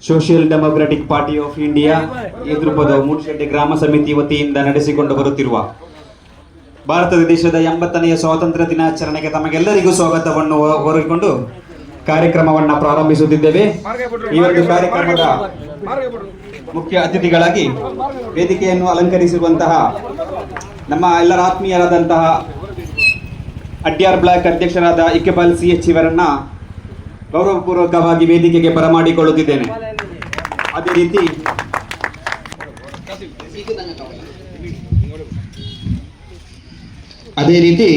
Social Democratic Party of India ಎದುರುಪದ ಮೂಡಶೆಟ್ಟಿ ಗ್ರಾಮ ಸಮಿತಿ ವತಿಯಿಂದ ನಡೆಸಿಕೊಂಡು ಬರುತ್ತಿರುವ ಭಾರತ ದೇಶದ 80ನೇ ಸ್ವಾತಂತ್ರ್ಯ ದಿನಾಚರಣೆಗೆ ತಮಗೆಲ್ಲರಿಗೂ ಸ್ವಾಗತವನ್ನು ಕೋರಿಕೊಂಡು ಕಾರ್ಯಕ್ರಮವನ್ನು ಪ್ರಾರಂಭಿಸುತ್ತಿದ್ದೇವೆ. ಈ ಒಂದು ಕಾರ್ಯಕ್ರಮದ ಮುಖ್ಯ ಅತಿಥಿಗಳಾಗಿ ವೇದಿಕೆಯನ್ನು ಅಲಂಕರಿಸಿರುವಂತಹ ನಮ್ಮ ಎಲ್ಲರ ಆತ್ಮೀಯರಾದಂತಹ ಅಡ್ಯಾರ್ ಬ್ಲಾಕ್ ಅಧ್ಯಕ್ಷರಾದ ಇಕ್ಬಾಲ್ CH ಇವರನ್ನ ಗೌರವಪೂರ್ವಕವಾಗಿ ವೇದಿಕೆಗೆ ಬರಮಾಡಿಕೊಳ್ಳುತ್ತಿದ್ದೇನೆ. ಅದೇ ರೀತಿ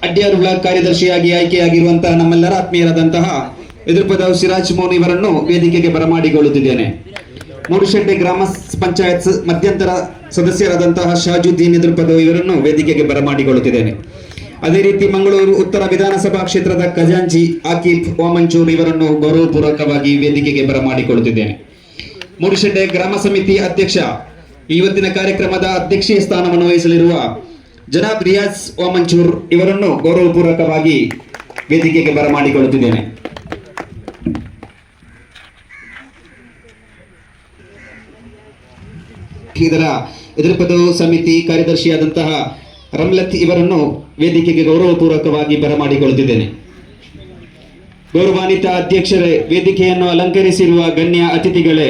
ಅಡ್ಯಾರ್ ಬ್ಲಾಕ್ ಕಾರ್ಯದರ್ಶಿಯಾಗಿ ಆಯ್ಕೆಯಾಗಿರುವಂತಹ ನಮ್ಮೆಲ್ಲರ ಆತ್ಮೀಯರಾದಂತಹ ಎದುರುಪದ ಸಿರಾಜ್ ಮೋನ್ ಇವರನ್ನು ವೇದಿಕೆಗೆ ಬರಮಾಡಿಕೊಳ್ಳುತ್ತಿದ್ದೇನೆ. ಮೂಡಶೆಟ್ಟಿ ಗ್ರಾಮ ಪಂಚಾಯತ್ ಮಧ್ಯಂತರ ಸದಸ್ಯರಾದಂತಹ ಶಾಜುದ್ದೀನ್ ಎದುರುಪದ ಇವರನ್ನು ವೇದಿಕೆಗೆ ಬರಮಾಡಿಕೊಳ್ಳುತ್ತಿದ್ದೇನೆ. ಅದೇ ರೀತಿ ಮಂಗಳೂರು ಉತ್ತರ ವಿಧಾನಸಭಾ ಕ್ಷೇತ್ರದ ಖಜಾಂಚಿ ಆಕಿಫ್ ಓಮಂಚೂರ್ ಇವರನ್ನು ಗೌರವಪೂರ್ವಕವಾಗಿ ವೇದಿಕೆಗೆ ಬರಮಾಡಿಕೊಳ್ಳುತ್ತಿದ್ದೇನೆ. ಮೂಡಶೆಟ್ಟಿ ಗ್ರಾಮ ಸಮಿತಿ ಅಧ್ಯಕ್ಷ ಇವತ್ತಿನ ಕಾರ್ಯಕ್ರಮದ ಅಧ್ಯಕ್ಷೀಯ ಸ್ಥಾನವನ್ನು ವಹಿಸಲಿರುವ ಜನಾಬ್ ರಿಯಾಜ್ ಓಮಂಚೂರ್ ಇವರನ್ನು ಗೌರವಪೂರ್ವಕವಾಗಿ ವೇದಿಕೆಗೆ ಬರಮಾಡಿಕೊಳ್ಳುತ್ತಿದ್ದೇನೆ. ಇದರ ಎದುರುಪದ ಸಮಿತಿ ಕಾರ್ಯದರ್ಶಿಯಾದಂತಹ ರಮ್ಲತ್ ಇವರನ್ನು ವೇದಿಕೆಗೆ ಗೌರವಪೂರ್ವಕವಾಗಿ ಬರಮಾಡಿಕೊಳ್ಳುತ್ತಿದ್ದೇನೆ. ಗೌರವಾನ್ವಿತ ಅಧ್ಯಕ್ಷರೇ, ವೇದಿಕೆಯನ್ನು ಅಲಂಕರಿಸಿರುವ ಗಣ್ಯ ಅತಿಥಿಗಳೇ,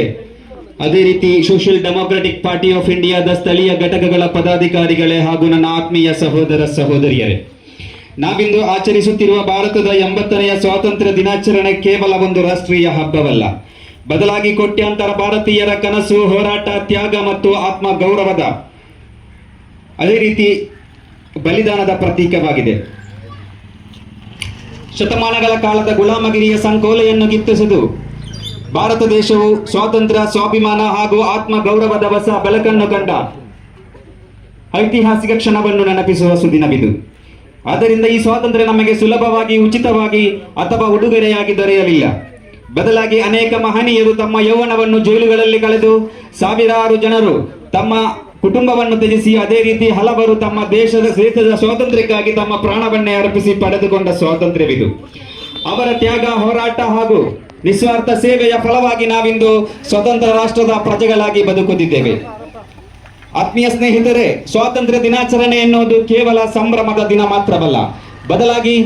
ಅದೇ ರೀತಿ ಸೋಷಿಯಲ್ ಡೆಮೊಕ್ರಾಟಿಕ್ ಪಾರ್ಟಿ ಆಫ್ ಇಂಡಿಯಾದ ಸ್ಥಳೀಯ ಘಟಕಗಳ ಪದಾಧಿಕಾರಿಗಳೇ ಹಾಗೂ ನನ್ನ ಆತ್ಮೀಯ ಸಹೋದರ ಸಹೋದರಿಯರೇ, ನಾವಿಂದು ಆಚರಿಸುತ್ತಿರುವ ಭಾರತದ 80ನೇ ಸ್ವಾತಂತ್ರ್ಯ ದಿನಾಚರಣೆ ಕೇವಲ ಒಂದು ರಾಷ್ಟ್ರೀಯ ಹಬ್ಬವಲ್ಲ, ಬದಲಾಗಿ ಕೋಟ್ಯಾಂತರ ಭಾರತೀಯರ ಕನಸು, ಹೋರಾಟ, ತ್ಯಾಗ ಮತ್ತು ಆತ್ಮ ಗೌರವದ ಅದೇ ರೀತಿ ಬಲಿದಾನದ ಪ್ರತೀಕವಾಗಿದೆ. ಶತಮಾನಗಳ ಕಾಲದ ಗುಲಾಮಗಿರಿಯ ಸಂಕೋಲೆಯನ್ನು ಗಿತ್ತಿಸಿದು ಭಾರತ ದೇಶವು ಸ್ವಾತಂತ್ರ್ಯ, ಸ್ವಾಭಿಮಾನ ಹಾಗೂ ಆತ್ಮ ಗೌರವದ ಹೊಸ ಬೆಳಕನ್ನು ಕಂಡ ಐತಿಹಾಸಿಕ ಕ್ಷಣವನ್ನು ನೆನಪಿಸುವ ಸುದಿನವಿದು. ಆದ್ದರಿಂದ ಈ ಸ್ವಾತಂತ್ರ್ಯ ನಮಗೆ ಸುಲಭವಾಗಿ, ಉಚಿತವಾಗಿ ಅಥವಾ ಉಡುಗೊರೆಯಾಗಿ ದೊರೆಯಲಿಲ್ಲ. ಬದಲಾಗಿ ಅನೇಕ ಮಹನೀಯರು ತಮ್ಮ ಯೌವನವನ್ನು ಜೈಲುಗಳಲ್ಲಿ ಕಳೆದು, ಸಾವಿರಾರು ಜನರು ತಮ್ಮ ಕುಟುಂಬವನ್ನು ತ್ಯಜಿಸಿ, ಅದೇ ರೀತಿ ಹಲವರು ತಮ್ಮ ದೇಶದ ಸ್ವಾತಂತ್ರ್ಯಕ್ಕಾಗಿ ತಮ್ಮ ಪ್ರಾಣವನ್ನೇ ಅರ್ಪಿಸಿ ಪಡೆದುಕೊಂಡ ಸ್ವಾತಂತ್ರ್ಯವಿದು. ಅವರ ತ್ಯಾಗ, ಹೋರಾಟ ಹಾಗೂ ನಿಸ್ವಾರ್ಥ ಸೇವೆಯ ಫಲವಾಗಿ ನಾವಿಂದು ಸ್ವತಂತ್ರ ರಾಷ್ಟ್ರದ ಪ್ರಜೆಗಳಾಗಿ ಬದುಕುತ್ತಿದ್ದೇವೆ. ಆತ್ಮೀಯ ಸ್ನೇಹಿತರೆ, ಸ್ವಾತಂತ್ರ್ಯ ದಿನಾಚರಣೆ ಎನ್ನುವುದು ಕೇವಲ ಸಂಭ್ರಮದ ದಿನ ಮಾತ್ರವಲ್ಲ, ಬದಲಾಗಿ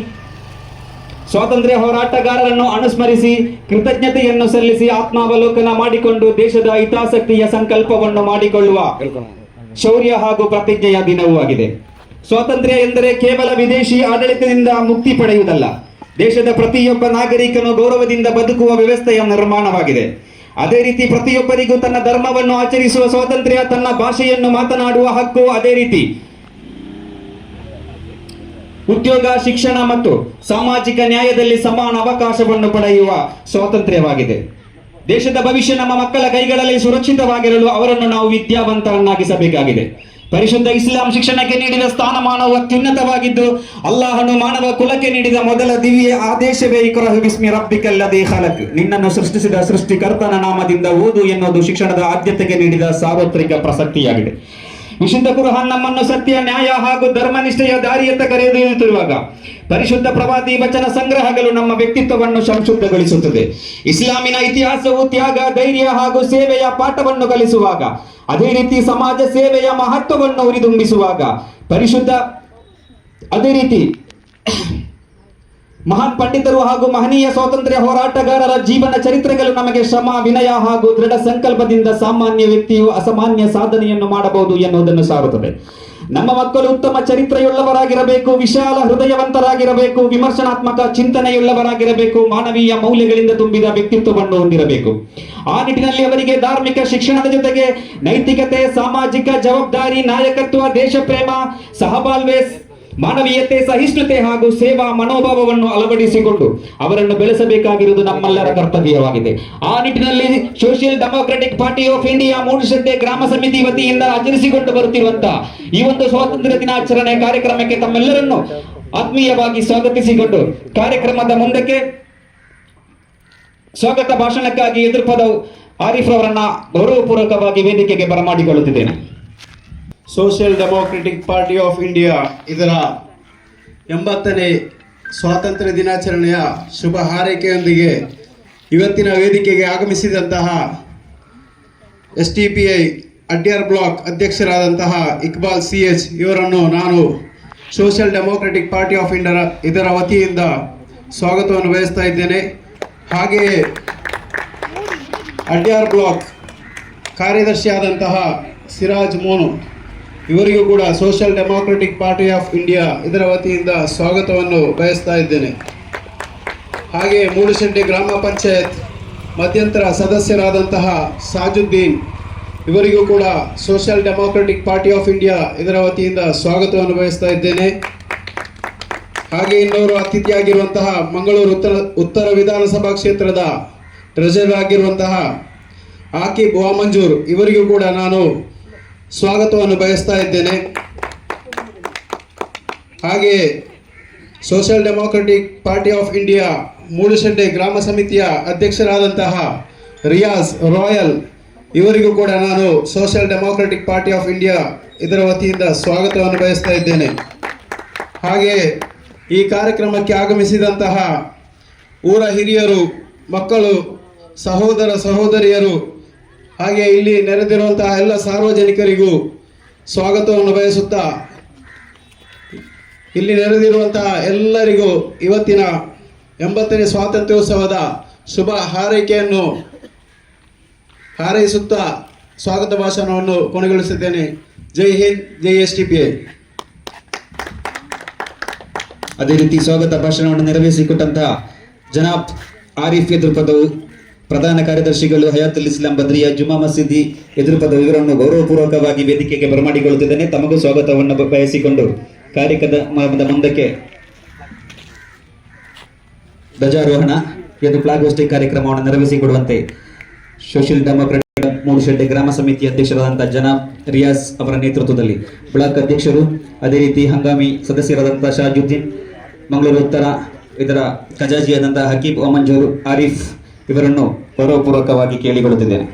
ಸ್ವಾತಂತ್ರ್ಯ ಹೋರಾಟಗಾರರನ್ನು ಅನುಸ್ಮರಿಸಿ, ಕೃತಜ್ಞತೆಯನ್ನು ಸಲ್ಲಿಸಿ, ಆತ್ಮಾವಲೋಕನ ಮಾಡಿಕೊಂಡು ದೇಶದ ಹಿತಾಸಕ್ತಿಯ ಸಂಕಲ್ಪವನ್ನು ಮಾಡಿಕೊಳ್ಳುವ ಶೌರ್ಯ ಹಾಗೂ ಪ್ರತಿಜ್ಞೆಯ ದಿನವೂ ಆಗಿದೆ. ಸ್ವಾತಂತ್ರ್ಯ ಎಂದರೆ ಕೇವಲ ವಿದೇಶಿ ಆಡಳಿತದಿಂದ ಮುಕ್ತಿ ಪಡೆಯುವುದಲ್ಲ, ದೇಶದ ಪ್ರತಿಯೊಬ್ಬ ನಾಗರಿಕನು ಗೌರವದಿಂದ ಬದುಕುವ ವ್ಯವಸ್ಥೆಯ ನಿರ್ಮಾಣವಾಗಿದೆ. ಅದೇ ರೀತಿ ಪ್ರತಿಯೊಬ್ಬರಿಗೂ ತನ್ನ ಧರ್ಮವನ್ನು ಆಚರಿಸುವ ಸ್ವಾತಂತ್ರ್ಯ, ತನ್ನ ಭಾಷೆಯನ್ನು ಮಾತನಾಡುವ ಹಕ್ಕು, ಅದೇ ರೀತಿ ಉದ್ಯೋಗ, ಶಿಕ್ಷಣ ಮತ್ತು ಸಾಮಾಜಿಕ ನ್ಯಾಯದಲ್ಲಿ ಸಮಾನ ಅವಕಾಶವನ್ನು ಪಡೆಯುವ ಸ್ವಾತಂತ್ರ್ಯವಾಗಿದೆ. ದೇಶದ ಭವಿಷ್ಯ ನಮ್ಮ ಮಕ್ಕಳ ಕೈಗಳಲ್ಲಿ ಸುರಕ್ಷಿತವಾಗಿರಲು ಅವರನ್ನು ನಾವು ವಿದ್ಯಾವಂತರನ್ನಾಗಿಸಬೇಕಾಗಿದೆ. ಪರಿಶುದ್ಧ ಇಸ್ಲಾಂ ಶಿಕ್ಷಣಕ್ಕೆ ನೀಡಿದ ಸ್ಥಾನಮಾನವು ಅತ್ಯುನ್ನತವಾಗಿದ್ದು, ಅಲ್ಲಾಹನು ಮಾನವ ಕುಲಕ್ಕೆ ನೀಡಿದ ಮೊದಲ ದಿವ್ಯ ಆದೇಶವೇ ಇಕ್ರಾ ಬಿಸ್ಮಿ ರಬ್ಬಿಕಲ್ಲದೀ ಖಲಕ್, ನಿನ್ನನ್ನು ಸೃಷ್ಟಿಸಿದ ಸೃಷ್ಟಿಕರ್ತನ ನಾಮದಿಂದ ಓದು ಎನ್ನುವುದು ಶಿಕ್ಷಣದ ಆದ್ಯತೆಗೆ ನೀಡಿದ ಸಾರ್ವತ್ರಿಕ ಪ್ರಸಕ್ತಿಯಾಗಿದೆ. ವಿಶುದ್ಧ ಕುರ್ಆನ್ ನಮ್ಮನ್ನು ಸತ್ಯ, ನ್ಯಾಯ ಹಾಗೂ ಧರ್ಮನಿಷ್ಠೆಯ ದಾರಿಯತ್ತ ಕರೆದೊಯ್ಯುತ್ತಿರುವಾಗ, ಪರಿಶುದ್ಧ ಪ್ರವಾದಿ ವಚನ ಸಂಗ್ರಹಗಳು ನಮ್ಮ ವ್ಯಕ್ತಿತ್ವವನ್ನು ಸಂಶುದ್ಧಗೊಳಿಸುತ್ತದೆ. ಇಸ್ಲಾಮಿನ ಇತಿಹಾಸವು ತ್ಯಾಗ, ಧೈರ್ಯ ಹಾಗೂ ಸೇವೆಯ ಪಾಠವನ್ನು ಕಲಿಸುವಾಗ, ಅದೇ ರೀತಿ ಸಮಾಜ ಸೇವೆಯ ಮಹತ್ವವನ್ನು ಉರಿದುಂಬಿಸುವಾಗ, ಅದೇ ರೀತಿ ಮಹಾನ್ ಪಂಡಿತರು ಹಾಗೂ ಮಹನೀಯ ಸ್ವಾತಂತ್ರ್ಯ ಹೋರಾಟಗಾರರ ಜೀವನ ಚರಿತ್ರೆಗಳು ನಮಗೆ ಶ್ರಮ, ವಿನಯ ಹಾಗೂ ದೃಢ ಸಂಕಲ್ಪದಿಂದ ಸಾಮಾನ್ಯ ವ್ಯಕ್ತಿಯು ಅಸಾಮಾನ್ಯ ಸಾಧನೆಯನ್ನು ಮಾಡಬಹುದು ಎನ್ನುವುದನ್ನು ಸಾರುತ್ತದೆ. ನಮ್ಮ ಮಕ್ಕಳು ಉತ್ತಮ ಚರಿತ್ರೆಯುಳ್ಳವರಾಗಿರಬೇಕು, ವಿಶಾಲ ಹೃದಯವಂತರಾಗಿರಬೇಕು, ವಿಮರ್ಶನಾತ್ಮಕ ಚಿಂತನೆಯುಳ್ಳವರಾಗಿರಬೇಕು, ಮಾನವೀಯ ಮೌಲ್ಯಗಳಿಂದ ತುಂಬಿದ ವ್ಯಕ್ತಿತ್ವವನ್ನು ಹೊಂದಿರಬೇಕು. ಆ ನಿಟ್ಟಿನಲ್ಲಿ ಅವರಿಗೆ ಧಾರ್ಮಿಕ ಶಿಕ್ಷಣದ ಜೊತೆಗೆ ನೈತಿಕತೆ, ಸಾಮಾಜಿಕ ಜವಾಬ್ದಾರಿ, ನಾಯಕತ್ವ, ದೇಶ ಪ್ರೇಮ, ಸಹಬಾಳ್ವೆ, ಮಾನವೀಯತೆ, ಸಹಿಷ್ಣುತೆ ಹಾಗೂ ಸೇವಾ ಮನೋಭಾವವನ್ನು ಅಳವಡಿಸಿಕೊಂಡು ಅವರನ್ನು ಬೆಳೆಸಬೇಕಾಗಿರುವುದು ನಮ್ಮೆಲ್ಲರ ಕರ್ತವ್ಯವಾಗಿದೆ. ಆ ನಿಟ್ಟಿನಲ್ಲಿ Social Democratic Party of India Moodushedde ಗ್ರಾಮ ಸಮಿತಿ ವತಿಯಿಂದ ಆಚರಿಸಿಕೊಂಡು ಬರುತ್ತಿರುವಂತಹ ಈ ಒಂದು ಸ್ವಾತಂತ್ರ್ಯ ದಿನಾಚರಣೆ ಕಾರ್ಯಕ್ರಮಕ್ಕೆ ತಮ್ಮೆಲ್ಲರನ್ನು ಆತ್ಮೀಯವಾಗಿ ಸ್ವಾಗತಿಸಿಕೊಂಡು ಕಾರ್ಯಕ್ರಮದ ಮುಂದಕ್ಕೆ ಸ್ವಾಗತ ಭಾಷಣಕ್ಕಾಗಿ ಎದುರುಪದ ಆರಿಫ್ ಅವರನ್ನ ಗೌರವಪೂರ್ವಕವಾಗಿ ವೇದಿಕೆಗೆ ಬರಮಾಡಿಕೊಳ್ಳುತ್ತಿದ್ದೇನೆ. Social Democratic Party of India ಇದರ 80ನೇ ಸ್ವಾತಂತ್ರ್ಯ ದಿನಾಚರಣೆಯ ಶುಭ ಹಾರೈಕೆಯೊಂದಿಗೆ ಇವತ್ತಿನ ವೇದಿಕೆಗೆ ಆಗಮಿಸಿದಂತಹ STPI ಅಡ್ಯಾರ್ ಬ್ಲಾಕ್ ಅಧ್ಯಕ್ಷರಾದಂತಹ ಇಕ್ಬಾಲ್ CH ಇವರನ್ನು ನಾನು Social Democratic Party of India ಇದರ ವತಿಯಿಂದ ಸ್ವಾಗತವನ್ನು ಬಯಸ್ತಾ ಇದ್ದೇನೆ. ಹಾಗೆಯೇ ಅಡ್ಯಾರ್ ಬ್ಲಾಕ್ ಕಾರ್ಯದರ್ಶಿಯಾದಂತಹ ಸಿರಾಜ್ ಮೋನು ಇವರಿಗೂ ಕೂಡ Social Democratic Party of India ಇದರ ವತಿಯಿಂದ ಸ್ವಾಗತವನ್ನು ಬಯಸ್ತಾ ಇದ್ದೇನೆ. ಹಾಗೆ ಮೂಡುಶೆಡ್ಡಿ ಗ್ರಾಮ ಪಂಚಾಯತ್ ಮಧ್ಯಂತರ ಸದಸ್ಯರಾದಂತಹ ಸಾಜುದ್ದೀನ್ ಇವರಿಗೂ ಕೂಡ Social Democratic Party of India ಇದರ ವತಿಯಿಂದ ಸ್ವಾಗತವನ್ನು ಬಯಸ್ತಾ ಇದ್ದೇನೆ. ಹಾಗೆ ಇನ್ನೋರು ಅತಿಥಿಯಾಗಿರುವಂತಹ ಮಂಗಳೂರು ಉತ್ತರ ವಿಧಾನಸಭಾ ಕ್ಷೇತ್ರದ ಟ್ರೆಜರರ್ ಆಗಿರುವಂತಹ ಆಕಿಬ್ ವಾಮಂಜೂರ್ ಇವರಿಗೂ ಕೂಡ ನಾನು ಸ್ವಾಗತವನ್ನು ಬಯಸ್ತಾ ಇದ್ದೇನೆ. ಹಾಗೆ social Democratic Party of India Moodushedde ಗ್ರಾಮ ಸಮಿತಿಯ ಅಧ್ಯಕ್ಷರಾದಂತಹ ರಿಯಾಜ್ ರಾಯಲ್ ಇವರಿಗೂ ಕೂಡ ನಾನು Social Democratic Party of India ಇದರ ವತಿಯಿಂದ ಸ್ವಾಗತವನ್ನು ಬಯಸ್ತಾ ಇದ್ದೇನೆ. ಹಾಗೆ ಈ ಕಾರ್ಯಕ್ರಮಕ್ಕೆ ಆಗಮಿಸಿದಂತಹ ಊರ ಹಿರಿಯರು, ಮಕ್ಕಳು, ಸಹೋದರ ಸಹೋದರಿಯರು ಹಾಗೆ ಇಲ್ಲಿ ನೆರೆದಿರುವಂತಹ ಎಲ್ಲ ಸಾರ್ವಜನಿಕರಿಗೂ ಸ್ವಾಗತವನ್ನು ಬಯಸುತ್ತಾ ಇಲ್ಲಿ ನೆರೆದಿರುವಂತಹ ಎಲ್ಲರಿಗೂ ಇವತ್ತಿನ 80ನೇ ಸ್ವಾತಂತ್ರ್ಯೋತ್ಸವದ ಶುಭ ಹಾರೈಕೆಯನ್ನು ಹಾರೈಸುತ್ತಾ ಸ್ವಾಗತ ಭಾಷಣವನ್ನು ಕೊನೆಗೊಳಿಸುತ್ತೇನೆ. ಜೈ ಹಿಂದ್, ಜೈ STPI. ಅದೇ ರೀತಿ ಸ್ವಾಗತ ಭಾಷಣವನ್ನು ನೆರವೇರಿಸಿಕೊಟ್ಟಂತಹ ಜನಾಬ್ ಆರಿಫ್ ಎದುರುಪದವು ಪ್ರಧಾನ ಕಾರ್ಯದರ್ಶಿಗಳು ಹಯಾತುಲ್ ಇಸ್ಲಾಂ ಬದ್ರಿಯಾ ಜುಮಾ ಮಸೀದಿ ಎದುರುಪದ ಇವರನ್ನು ಗೌರವಪೂರ್ವಕವಾಗಿ ವೇದಿಕೆಗೆ ಬರಮಾಡಿಕೊಳ್ಳುತ್ತಿದ್ದೇನೆ. ತಮಗೂ ಸ್ವಾಗತವನ್ನು ಬಯಸಿಕೊಂಡು ಕಾರ್ಯಕ್ರಮದ ಮುಂದಕ್ಕೆ ಧ್ವಜಾರೋಹಣ ಎಂದು ಫ್ಲಾಗ್ ಹೋಸ್ಟಿಂಗ್ ಕಾರ್ಯಕ್ರಮವನ್ನು ನೆರವೇರಿಸಿಕೊಡುವಂತೆ ಸೋಷಿಯಲ್ ಡೆಮೋಕ್ರೆಟಿಕ್ ಮೂಡುಶೆಡ್ಡೆ ಗ್ರಾಮ ಸಮಿತಿ ಅಧ್ಯಕ್ಷರಾದಂತಹ ಜನಾಬ್ ರಿಯಾಜ್ ಅವರ ನೇತೃತ್ವದಲ್ಲಿ ಬ್ಲಾಕ್ ಅಧ್ಯಕ್ಷರು, ಅದೇ ರೀತಿ ಹಂಗಾಮಿ ಸದಸ್ಯರಾದಂತಹ ಶಾಜುದ್ದೀನ್, ಮಂಗಳೂರು ಉತ್ತರ ಇದರ ಖಜಾಜಿಯಾದಂತಹ ಹಕೀಬ್ ಒಮಂಜೂರು ಆರಿಫ್ ಇವರನ್ನು ಗೌರವಪೂರ್ವಕವಾಗಿ ಕೇಳಿಕೊಳ್ಳುತ್ತಿದ್ದೇನೆ.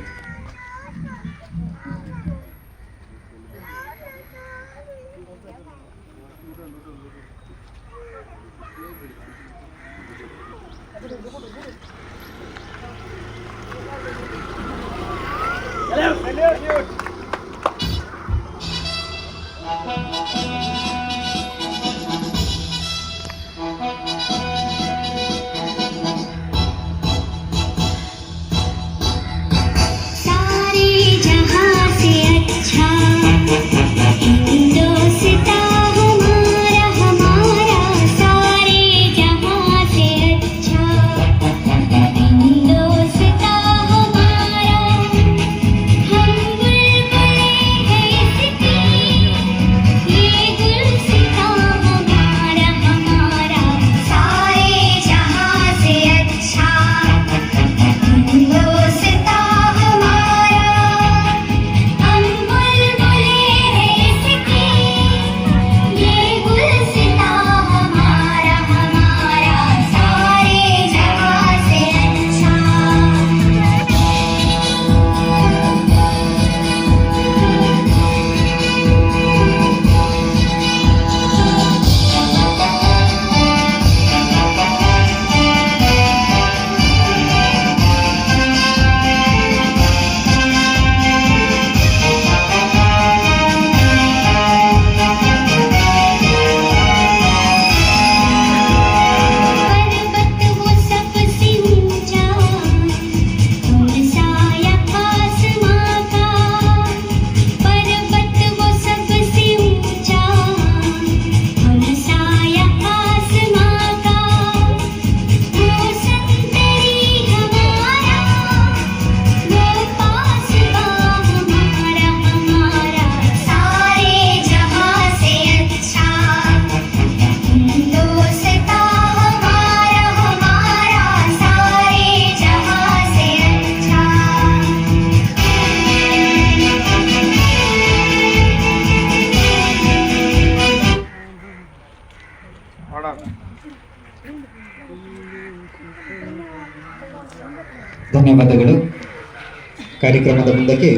ಧನ್ಯವಾದಗಳು. ಕಾರ್ಯಕ್ರಮದ ಮುಂದಕ್ಕೆ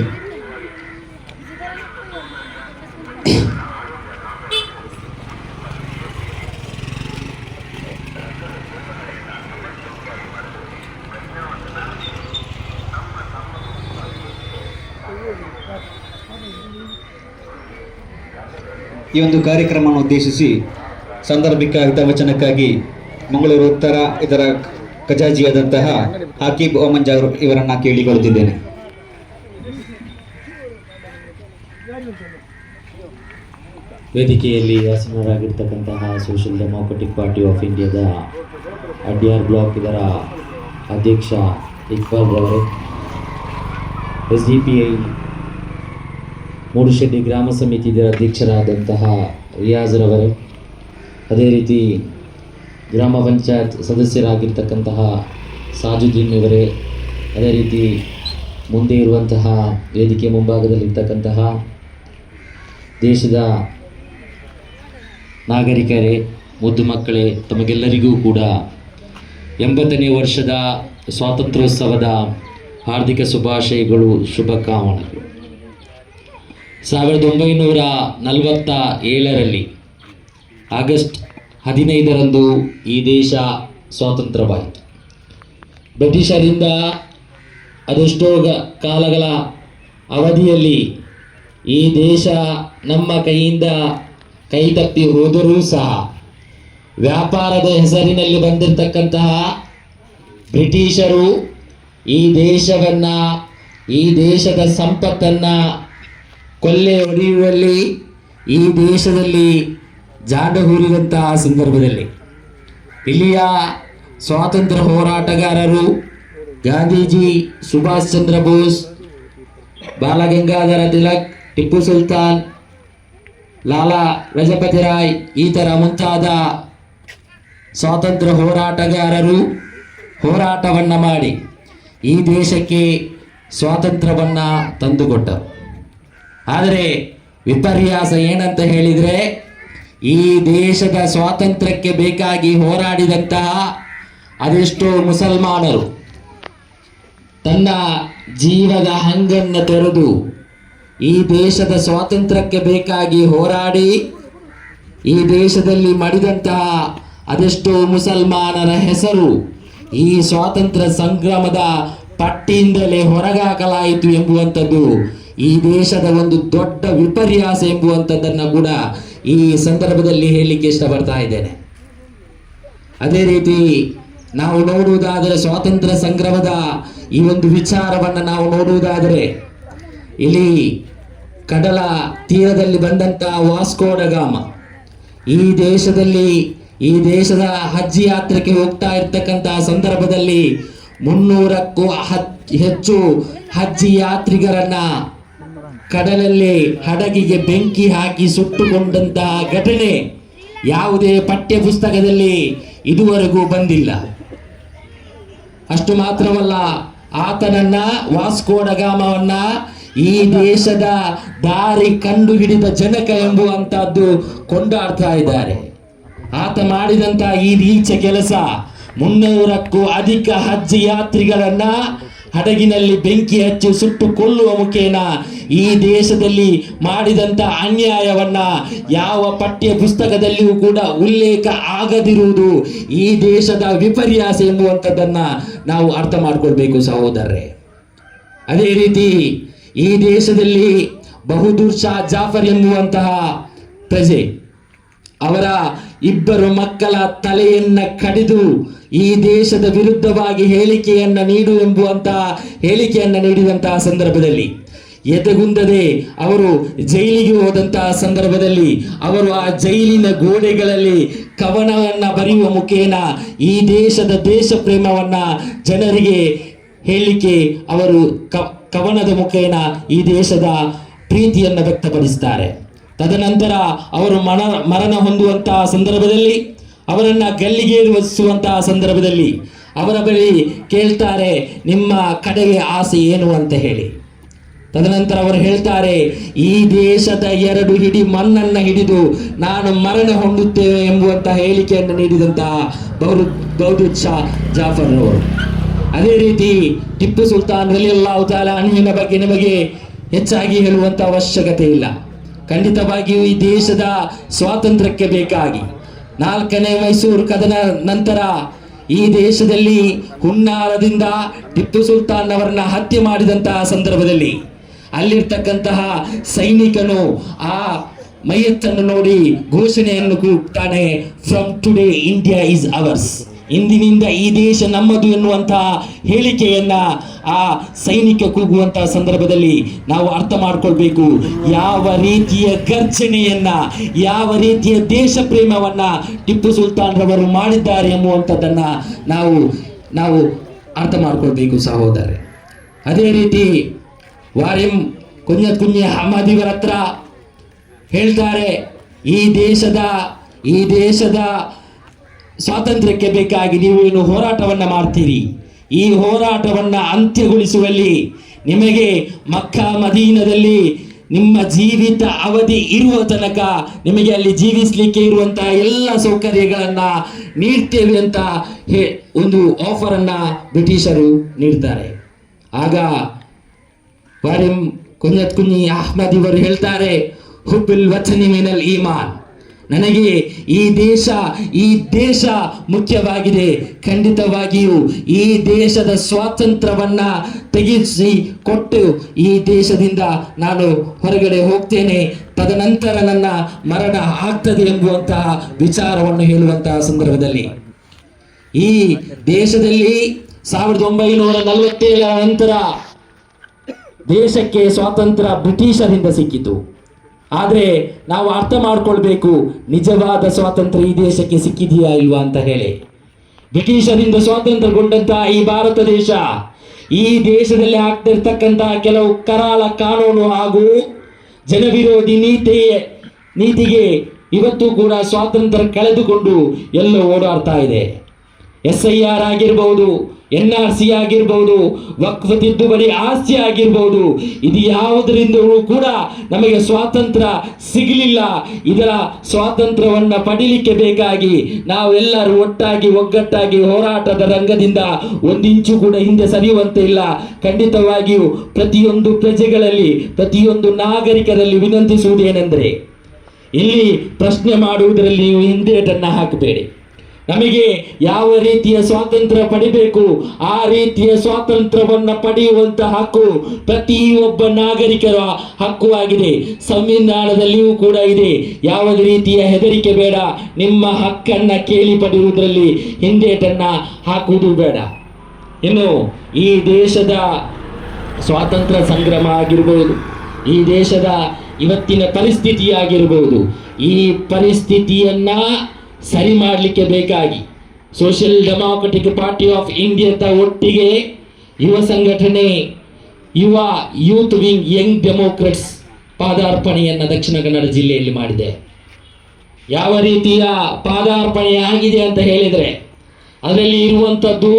ಈ ಒಂದು ಕಾರ್ಯಕ್ರಮವನ್ನು ಉದ್ದೇಶಿಸಿ ಸಾಂದರ್ಭಿಕ ಹಿತವಚನಕ್ಕಾಗಿ ಮಂಗಳೂರು ಉತ್ತರ ಇದರ ಖಜಾಂಚಿಯಾದಂತಹ ಹಾಕಿಬ್ ಓಮಂಜ ಇವರನ್ನು ಕೇಳಿಕೊಳ್ಳುತ್ತಿದ್ದೇನೆ. ವೇದಿಕೆಯಲ್ಲಿ ಆಸೀನರಾಗಿರ್ತಕ್ಕಂತಹ ಸೋಷಿಯಲ್ ಡೆಮೋಕ್ರೆಟಿಕ್ ಪಾರ್ಟಿ ಆಫ್ ಇಂಡಿಯಾದ ಅಡ್ಯಾರ್ ಬ್ಲಾಕ್ ಇದರ ಅಧ್ಯಕ್ಷ ಇಕ್ಬಾಲ್ ರವರೇ, SDPI ಮೂಡುಶೆಡ್ಡಿ ಗ್ರಾಮ ಸಮಿತಿ ಇದರ ಅಧ್ಯಕ್ಷರಾದಂತಹ ರಿಯಾಜ್ ರವರೇ, ಅದೇ ರೀತಿ ಗ್ರಾಮ ಪಂಚಾಯತ್ ಸದಸ್ಯರಾಗಿರ್ತಕ್ಕಂತಹ ಸಾಜುದ್ದೀನ್ ಇವರೇ, ಅದೇ ರೀತಿ ಮುಂದೆ ಇರುವಂತಹ ವೇದಿಕೆ ಮುಂಭಾಗದಲ್ಲಿರ್ತಕ್ಕಂತಹ ದೇಶದ ನಾಗರಿಕರೇ, ಮುದ್ದು ಮಕ್ಕಳೇ, ತಮಗೆಲ್ಲರಿಗೂ ಕೂಡ 80ನೇ ವರ್ಷದ ಸ್ವಾತಂತ್ರ್ಯೋತ್ಸವದ ಹಾರ್ದಿಕ ಶುಭಾಶಯಗಳು, ಶುಭಕಾಮನೆಗಳು. 1947ರಲ್ಲಿ ಆಗಸ್ಟ್ 15ರಂದು ಈ ದೇಶ ಸ್ವಾತಂತ್ರ್ಯವಾಯಿತು. ಬ್ರಿಟಿಷರಿಂದ ಅದೆಷ್ಟೋ ಕಾಲಗಳ ಅವಧಿಯಲ್ಲಿ ಈ ದೇಶ ನಮ್ಮ ಕೈಯಿಂದ ಕೈ ತಪ್ಪಿ ಹೋದರೂ ಸಹ ವ್ಯಾಪಾರದ ಹೆಸರಿನಲ್ಲಿ ಬಂದಿರತಕ್ಕಂತಹ ಬ್ರಿಟಿಷರು ಈ ದೇಶವನ್ನು, ಈ ದೇಶದ ಸಂಪತ್ತನ್ನು ಕೊಲ್ಲೆ ಹೊಡೆಯುವಲ್ಲಿ, ಈ ದೇಶದಲ್ಲಿ ಜಾಡ ಹೂರಿದಂತಹ ಸಂದರ್ಭದಲ್ಲಿ ಇಲ್ಲಿಯ ಸ್ವಾತಂತ್ರ್ಯ ಹೋರಾಟಗಾರರು ಗಾಂಧೀಜಿ, ಸುಭಾಷ್ ಚಂದ್ರ ಬೋಸ್, ಬಾಲಗಂಗಾಧರ ತಿಲಕ್, ಟಿಪ್ಪು ಸುಲ್ತಾನ್, ಲಾಲಾ ಲಜಪತಿ ರಾಯ್ ಈ ಥರ ಮುಂತಾದ ಸ್ವಾತಂತ್ರ್ಯ ಹೋರಾಟಗಾರರು ಹೋರಾಟವನ್ನು ಮಾಡಿ ಈ ದೇಶಕ್ಕೆ ಸ್ವಾತಂತ್ರ್ಯವನ್ನು ತಂದುಕೊಟ್ಟರು. ಆದರೆ ವಿಪರ್ಯಾಸ ಏನಂತ ಹೇಳಿದರೆ, ಈ ದೇಶದ ಸ್ವಾತಂತ್ರ್ಯಕ್ಕೆ ಬೇಕಾಗಿ ಹೋರಾಡಿದಂತಹ ಅದೆಷ್ಟೋ ಮುಸಲ್ಮಾನರು ತನ್ನ ಜೀವದ ಹಂಗನ್ನು ತೊರೆದು ಈ ದೇಶದ ಸ್ವಾತಂತ್ರ್ಯಕ್ಕೆ ಬೇಕಾಗಿ ಹೋರಾಡಿ ಈ ದೇಶದಲ್ಲಿ ಮಡಿದಂತಹ ಅದೆಷ್ಟೋ ಮುಸಲ್ಮಾನರ ಹೆಸರು ಈ ಸ್ವಾತಂತ್ರ್ಯ ಸಂಗ್ರಾಮದ ಪಟ್ಟಿಯಿಂದಲೇ ಹೊರಗಾಕಲಾಯಿತು ಎಂಬುವಂಥದ್ದು ಈ ದೇಶದ ಒಂದು ದೊಡ್ಡ ವಿಪರ್ಯಾಸ ಎಂಬುವಂಥದ್ದನ್ನು ಕೂಡ ಈ ಸಂದರ್ಭದಲ್ಲಿ ಹೇಳಲಿಕ್ಕೆ ಇಷ್ಟಪಡ್ತಾ ಇದ್ದೇನೆ. ಅದೇ ರೀತಿ ನಾವು ನೋಡುವುದಾದರೆ ಸ್ವಾತಂತ್ರ್ಯ ಸಂಗ್ರಾಮದ ಈ ಒಂದು ವಿಚಾರವನ್ನು ನಾವು ನೋಡುವುದಾದರೆ, ಇಲ್ಲಿ ಕಡಲ ತೀರದಲ್ಲಿ ಬಂದಂತಹ ವಾಸ್ಕೋ ಡ ಗಾಮ ಈ ದೇಶದ ಹಜ್ ಯಾತ್ರೆಗೆ ಹೋಗ್ತಾ ಇರ್ತಕ್ಕಂತಹ ಸಂದರ್ಭದಲ್ಲಿ 300ಕ್ಕೂ ಹೆಚ್ಚು ಹಜ್ ಯಾತ್ರಿಗರನ್ನ ಕಡಲಲ್ಲಿ ಹಡಗಿಗೆ ಬೆಂಕಿ ಹಾಕಿ ಸುಟ್ಟುಕೊಂಡಂತಹ ಘಟನೆ ಯಾವುದೇ ಪಠ್ಯ ಪುಸ್ತಕದಲ್ಲಿ ಇದುವರೆಗೂ ಬಂದಿಲ್ಲ. ಅಷ್ಟು ಮಾತ್ರವಲ್ಲ, ಆತನನ್ನ ವಾಸ್ಕೋ ಡ ಗಾಮವನ್ನ ಈ ದೇಶದ ದಾರಿ ಕಂಡು ಹಿಡಿದ ಜನಕ ಎಂಬುವಂತಹದ್ದು ಕೊಂಡಾಡ್ತಾ ಇದ್ದಾರೆ. ಆತ ಮಾಡಿದಂತಹ ಈ ನೀಚ ಕೆಲಸ 300ಕ್ಕೂ ಅಧಿಕ ಹಜ್ ಯಾತ್ರಿಗಳನ್ನ ಹಡಗಿನಲ್ಲಿ ಬೆಂಕಿ ಹಚ್ಚಿ ಸುಟ್ಟು ಕೊಲ್ಲುವ ಮುಖೇನ ಈ ದೇಶದಲ್ಲಿ ಮಾಡಿದಂಥ ಅನ್ಯಾಯವನ್ನ ಯಾವ ಪಠ್ಯ ಪುಸ್ತಕದಲ್ಲಿಯೂ ಕೂಡ ಉಲ್ಲೇಖ ಆಗದಿರುವುದು ಈ ದೇಶದ ವಿಪರ್ಯಾಸ ಎಂಬುವಂಥದ್ದನ್ನ ನಾವು ಅರ್ಥ ಮಾಡಿಕೊಳ್ಬೇಕು ಸಹೋದರರೇ. ಅದೇ ರೀತಿ ಈ ದೇಶದಲ್ಲಿ ಬಹದ್ದೂರ್ ಶಾ ಜಾಫರ್ ಎಂಬುವಂತಹ ಪ್ರಜೆ, ಅವರ 2 ಮಕ್ಕಳ ತಲೆಯನ್ನ ಕಡಿದು ಈ ದೇಶದ ವಿರುದ್ಧವಾಗಿ ಹೇಳಿಕೆಯನ್ನು ನೀಡಿದಂತಹ ಸಂದರ್ಭದಲ್ಲಿ ಎದೆಗುಂದದೆ ಅವರು ಜೈಲಿಗೆ ಹೋದಂತಹ ಸಂದರ್ಭದಲ್ಲಿ ಅವರು ಆ ಜೈಲಿನ ಗೋಡೆಗಳಲ್ಲಿ ಕವನವನ್ನು ಬರೆಯುವ ಮುಖೇನ ಈ ದೇಶದ ದೇಶ ಪ್ರೇಮವನ್ನ ಜನರಿಗೆ ಹೇಳಲಿಕ್ಕೆ ಅವರು ಕವನದ ಮುಖೇನ ಈ ದೇಶದ ಪ್ರೀತಿಯನ್ನು ವ್ಯಕ್ತಪಡಿಸ್ತಾರೆ. ತದನಂತರ ಅವರು ಮರಣ ಹೊಂದುವಂತಹ ಸಂದರ್ಭದಲ್ಲಿ, ಅವರನ್ನ ಗಲ್ಲಿಗೇರಿಸುವಂತಹ ಸಂದರ್ಭದಲ್ಲಿ ಅವರ ಬಳಿ ಕೇಳ್ತಾರೆ, ನಿಮ್ಮ ಕಡೆಗೆ ಆಸೆ ಏನು ಅಂತ ಹೇಳಿ. ತದನಂತರ ಅವರು ಹೇಳ್ತಾರೆ, ಈ ದೇಶದ 2 ಹಿಡಿ ಮಣ್ಣನ್ನ ಹಿಡಿದು ನಾನು ಮರಣ ಹೊಂದುತ್ತೇವೆ ಎಂಬುವಂತಹ ಹೇಳಿಕೆಯನ್ನು ನೀಡಿದಂತಹ ಬಹದ್ದೂರ್ ಶಾ ಜಾಫರ್ ಅವರು. ಅದೇ ರೀತಿ ಟಿಪ್ಪು ಸುಲ್ತಾನ್ ರಲಿಯಲ್ಲಾಹು ತಾಲಾ ಅನ್ಹುವಿನ ಬಗ್ಗೆ ನಿಮಗೆ ಹೆಚ್ಚಾಗಿ ಹೇಳುವಂತ ಅವಶ್ಯಕತೆ ಇಲ್ಲ. ಖಂಡಿತವಾಗಿಯೂ ಈ ದೇಶದ ಸ್ವಾತಂತ್ರ್ಯಕ್ಕೆ ಬೇಕಾಗಿ 4ನೇ ಮೈಸೂರು ಕದನ ನಂತರ ಈ ದೇಶದಲ್ಲಿ ಹುನ್ನಾರದಿಂದ ಟಿಪ್ಪು ಸುಲ್ತಾನ್ ಅವರನ್ನ ಹತ್ಯೆ ಮಾಡಿದಂತಹ ಸಂದರ್ಭದಲ್ಲಿ ಅಲ್ಲಿರ್ತಕ್ಕಂತಹ ಸೈನಿಕನು ಆ ಮೈಯತ್ತನ್ನು ನೋಡಿ ಘೋಷಣೆಯನ್ನು ಕೂಗ್ತಾನೆ, from today India is ours, ಇಂದಿನಿಂದ ಈ ದೇಶ ನಮ್ಮದು ಎನ್ನುವಂತಹ ಹೇಳಿಕೆಯನ್ನ ಆ ಸೈನಿಕ ಕೂಗುವಂತಹ ಸಂದರ್ಭದಲ್ಲಿ ನಾವು ಅರ್ಥ ಮಾಡ್ಕೊಳ್ಬೇಕು, ಯಾವ ರೀತಿಯ ಗರ್ಜನೆಯನ್ನ, ಯಾವ ರೀತಿಯ ದೇಶ ಪ್ರೇಮವನ್ನ ಟಿಪ್ಪು ಸುಲ್ತಾನ್ ರವರು ಮಾಡಿದ್ದಾರೆ ಎಂಬುವಂಥದ್ದನ್ನ ನಾವು ಅರ್ಥ ಮಾಡ್ಕೊಳ್ಬೇಕು ಸಹೋದರರೇ. ಅದೇ ರೀತಿ ವಾರಿಂ ಕುಂಜ ಅಹಮದ್ ಇವರ ಹತ್ರ ಹೇಳ್ತಾರೆ, ಈ ದೇಶದ ಸ್ವಾತಂತ್ರ್ಯಕ್ಕೆ ಬೇಕಾಗಿ ನೀವು ಏನು ಹೋರಾಟವನ್ನ ಮಾಡ್ತೀರಿ, ಈ ಹೋರಾಟವನ್ನ ಅಂತ್ಯಗೊಳಿಸುವಲ್ಲಿ ನಿಮಗೆ ಮಕ್ಕಾ ಮದೀನದಲ್ಲಿ ನಿಮ್ಮ ಜೀವಿತ ಅವಧಿ ಇರುವ ತನಕ ನಿಮಗೆ ಅಲ್ಲಿ ಜೀವಿಸಲಿಕ್ಕೆ ಇರುವಂತಹ ಎಲ್ಲ ಸೌಕರ್ಯಗಳನ್ನ ನೀಡ್ತೇವೆ ಅಂತ ಒಂದು ಆಫರ್ ಅನ್ನ ಬ್ರಿಟಿಷರು ನೀಡ್ತಾರೆ. ಆಗ ವಾರಿಂ ಕುಂಜಿ ಅಹ್ಮದ್ ಇವರು ಹೇಳ್ತಾರೆ, ಹುಬ್ಬುಲ್ ವತನಿ ಮಿನಲ್ ಈಮಾನ್, ನನಗೆ ಈ ದೇಶ ಮುಖ್ಯವಾಗಿದೆ. ಖಂಡಿತವಾಗಿಯೂ ಈ ದೇಶದ ಸ್ವಾತಂತ್ರ್ಯವನ್ನ ತೆಗೆಸಿ ಕೊಟ್ಟು ಈ ದೇಶದಿಂದ ನಾನು ಹೊರಗಡೆ ಹೋಗ್ತೇನೆ, ತದನಂತರ ನನ್ನ ಮರಣ ಆಗ್ತದೆ ಎಂಬುವಂತಹ ವಿಚಾರವನ್ನು ಹೇಳುವಂತಹ ಸಂದರ್ಭದಲ್ಲಿ ಈ ದೇಶದಲ್ಲಿ 1947 ನಂತರ ದೇಶಕ್ಕೆ ಸ್ವಾತಂತ್ರ್ಯ ಬ್ರಿಟಿಷರಿಂದ ಸಿಕ್ಕಿತು. ಆದರೆ ನಾವು ಅರ್ಥ ಮಾಡ್ಕೊಳ್ಬೇಕು, ನಿಜವಾದ ಸ್ವಾತಂತ್ರ್ಯ ಈ ದೇಶಕ್ಕೆ ಸಿಕ್ಕಿದೆಯಾ ಇಲ್ವಾ ಅಂತ ಹೇಳಿ. ಬ್ರಿಟಿಷರಿಂದ ಸ್ವಾತಂತ್ರ್ಯಗೊಂಡಂತಹ ಈ ಭಾರತ ದೇಶ, ಈ ದೇಶದಲ್ಲಿ ಆಗ್ತಿರ್ತಕ್ಕಂತಹ ಕೆಲವು ಕರಾಳ ಕಾನೂನು ಹಾಗೂ ಜನವಿರೋಧಿ ನೀತಿಗೆ ಇವತ್ತು ಕೂಡ ಸ್ವಾತಂತ್ರ್ಯ ಕಳೆದುಕೊಂಡು ಎಲ್ಲೋ ಓಡಾಡ್ತಾ ಇದೆ. SIR ಆಗಿರ್ಬೋದು, NRC ಆಗಿರ್ಬೋದು, ವಕ್ಫ್ ತಿದ್ದುಪಡಿ ಆಸ್ತಿ ಆಗಿರ್ಬೋದು, ಇದು ಯಾವುದರಿಂದಲೂ ಕೂಡ ನಮಗೆ ಸ್ವಾತಂತ್ರ್ಯ ಸಿಗಲಿಲ್ಲ. ಇದರ ಸ್ವಾತಂತ್ರ್ಯವನ್ನ ಪಡೀಲಿಕ್ಕೆ ಬೇಕಾಗಿ ನಾವೆಲ್ಲರೂ ಒಗ್ಗಟ್ಟಾಗಿ ಹೋರಾಟದ ರಂಗದಿಂದ ಒಂದಿಂಚು ಕೂಡ ಹಿಂದೆ ಸರಿಯುವಂತೆ ಇಲ್ಲ. ಖಂಡಿತವಾಗಿಯೂ ಪ್ರತಿಯೊಂದು ಪ್ರಜೆಗಳಲ್ಲಿ, ಪ್ರತಿಯೊಂದು ನಾಗರಿಕರಲ್ಲಿ ವಿನಂತಿಸುವುದೇನೆಂದರೆ, ಇಲ್ಲಿ ಪ್ರಶ್ನೆ ಮಾಡುವುದರಲ್ಲಿ ನೀವು ಹಿಂದೇಟನ್ನ ಹಾಕಬೇಡಿ. ನಮಗೆ ಯಾವ ರೀತಿಯ ಸ್ವಾತಂತ್ರ್ಯ ಪಡಿಬೇಕು ಆ ರೀತಿಯ ಸ್ವಾತಂತ್ರ್ಯವನ್ನ ಪಡೆಯುವಂತ ಹಕ್ಕು ಪ್ರತಿಯೊಬ್ಬ ನಾಗರಿಕರ ಹಕ್ಕು ಆಗಿದೆ. ಸಂವಿಧಾನದಲ್ಲಿಯೂ ಕೂಡ ಇದೆ. ಯಾವುದೇ ರೀತಿಯ ಹೆದರಿಕೆ ಬೇಡ. ನಿಮ್ಮ ಹಕ್ಕನ್ನ ಕೇಳಿ ಪಡೆಯುವುದರಲ್ಲಿ ಹಿಂದೇಟನ್ನ ಹಾಕುವುದು ಬೇಡ. ಇನ್ನು ಈ ದೇಶದ ಸ್ವಾತಂತ್ರ್ಯ ಸಂಗ್ರಾಮ ಆಗಿರ್ಬೋದು, ಈ ದೇಶದ ಇವತ್ತಿನ ಪರಿಸ್ಥಿತಿ ಆಗಿರ್ಬೋದು, ಈ ಪರಿಸ್ಥಿತಿಯನ್ನ ಸರಿ ಮಾಡಲಿಕ್ಕೆ ಬೇಕಾಗಿ ಸೋಷಿಯಲ್ ಡೆಮಾಕ್ರೆಟಿಕ್ ಪಾರ್ಟಿ ಆಫ್ ಇಂಡಿಯಾದ ಒಟ್ಟಿಗೆ ಯುವ ಸಂಘಟನೆ youth wing Young ಡೆಮೋಕ್ರೆಟ್ಸ್ ಪಾದಾರ್ಪಣೆಯನ್ನು Dakshina Kannada ಜಿಲ್ಲೆಯಲ್ಲಿ ಮಾಡಿದೆ. ಯಾವ ರೀತಿಯ ಪಾದಾರ್ಪಣೆ ಆಗಿದೆ ಅಂತ ಹೇಳಿದರೆ, ಅದರಲ್ಲಿ ಇರುವಂಥದ್ದು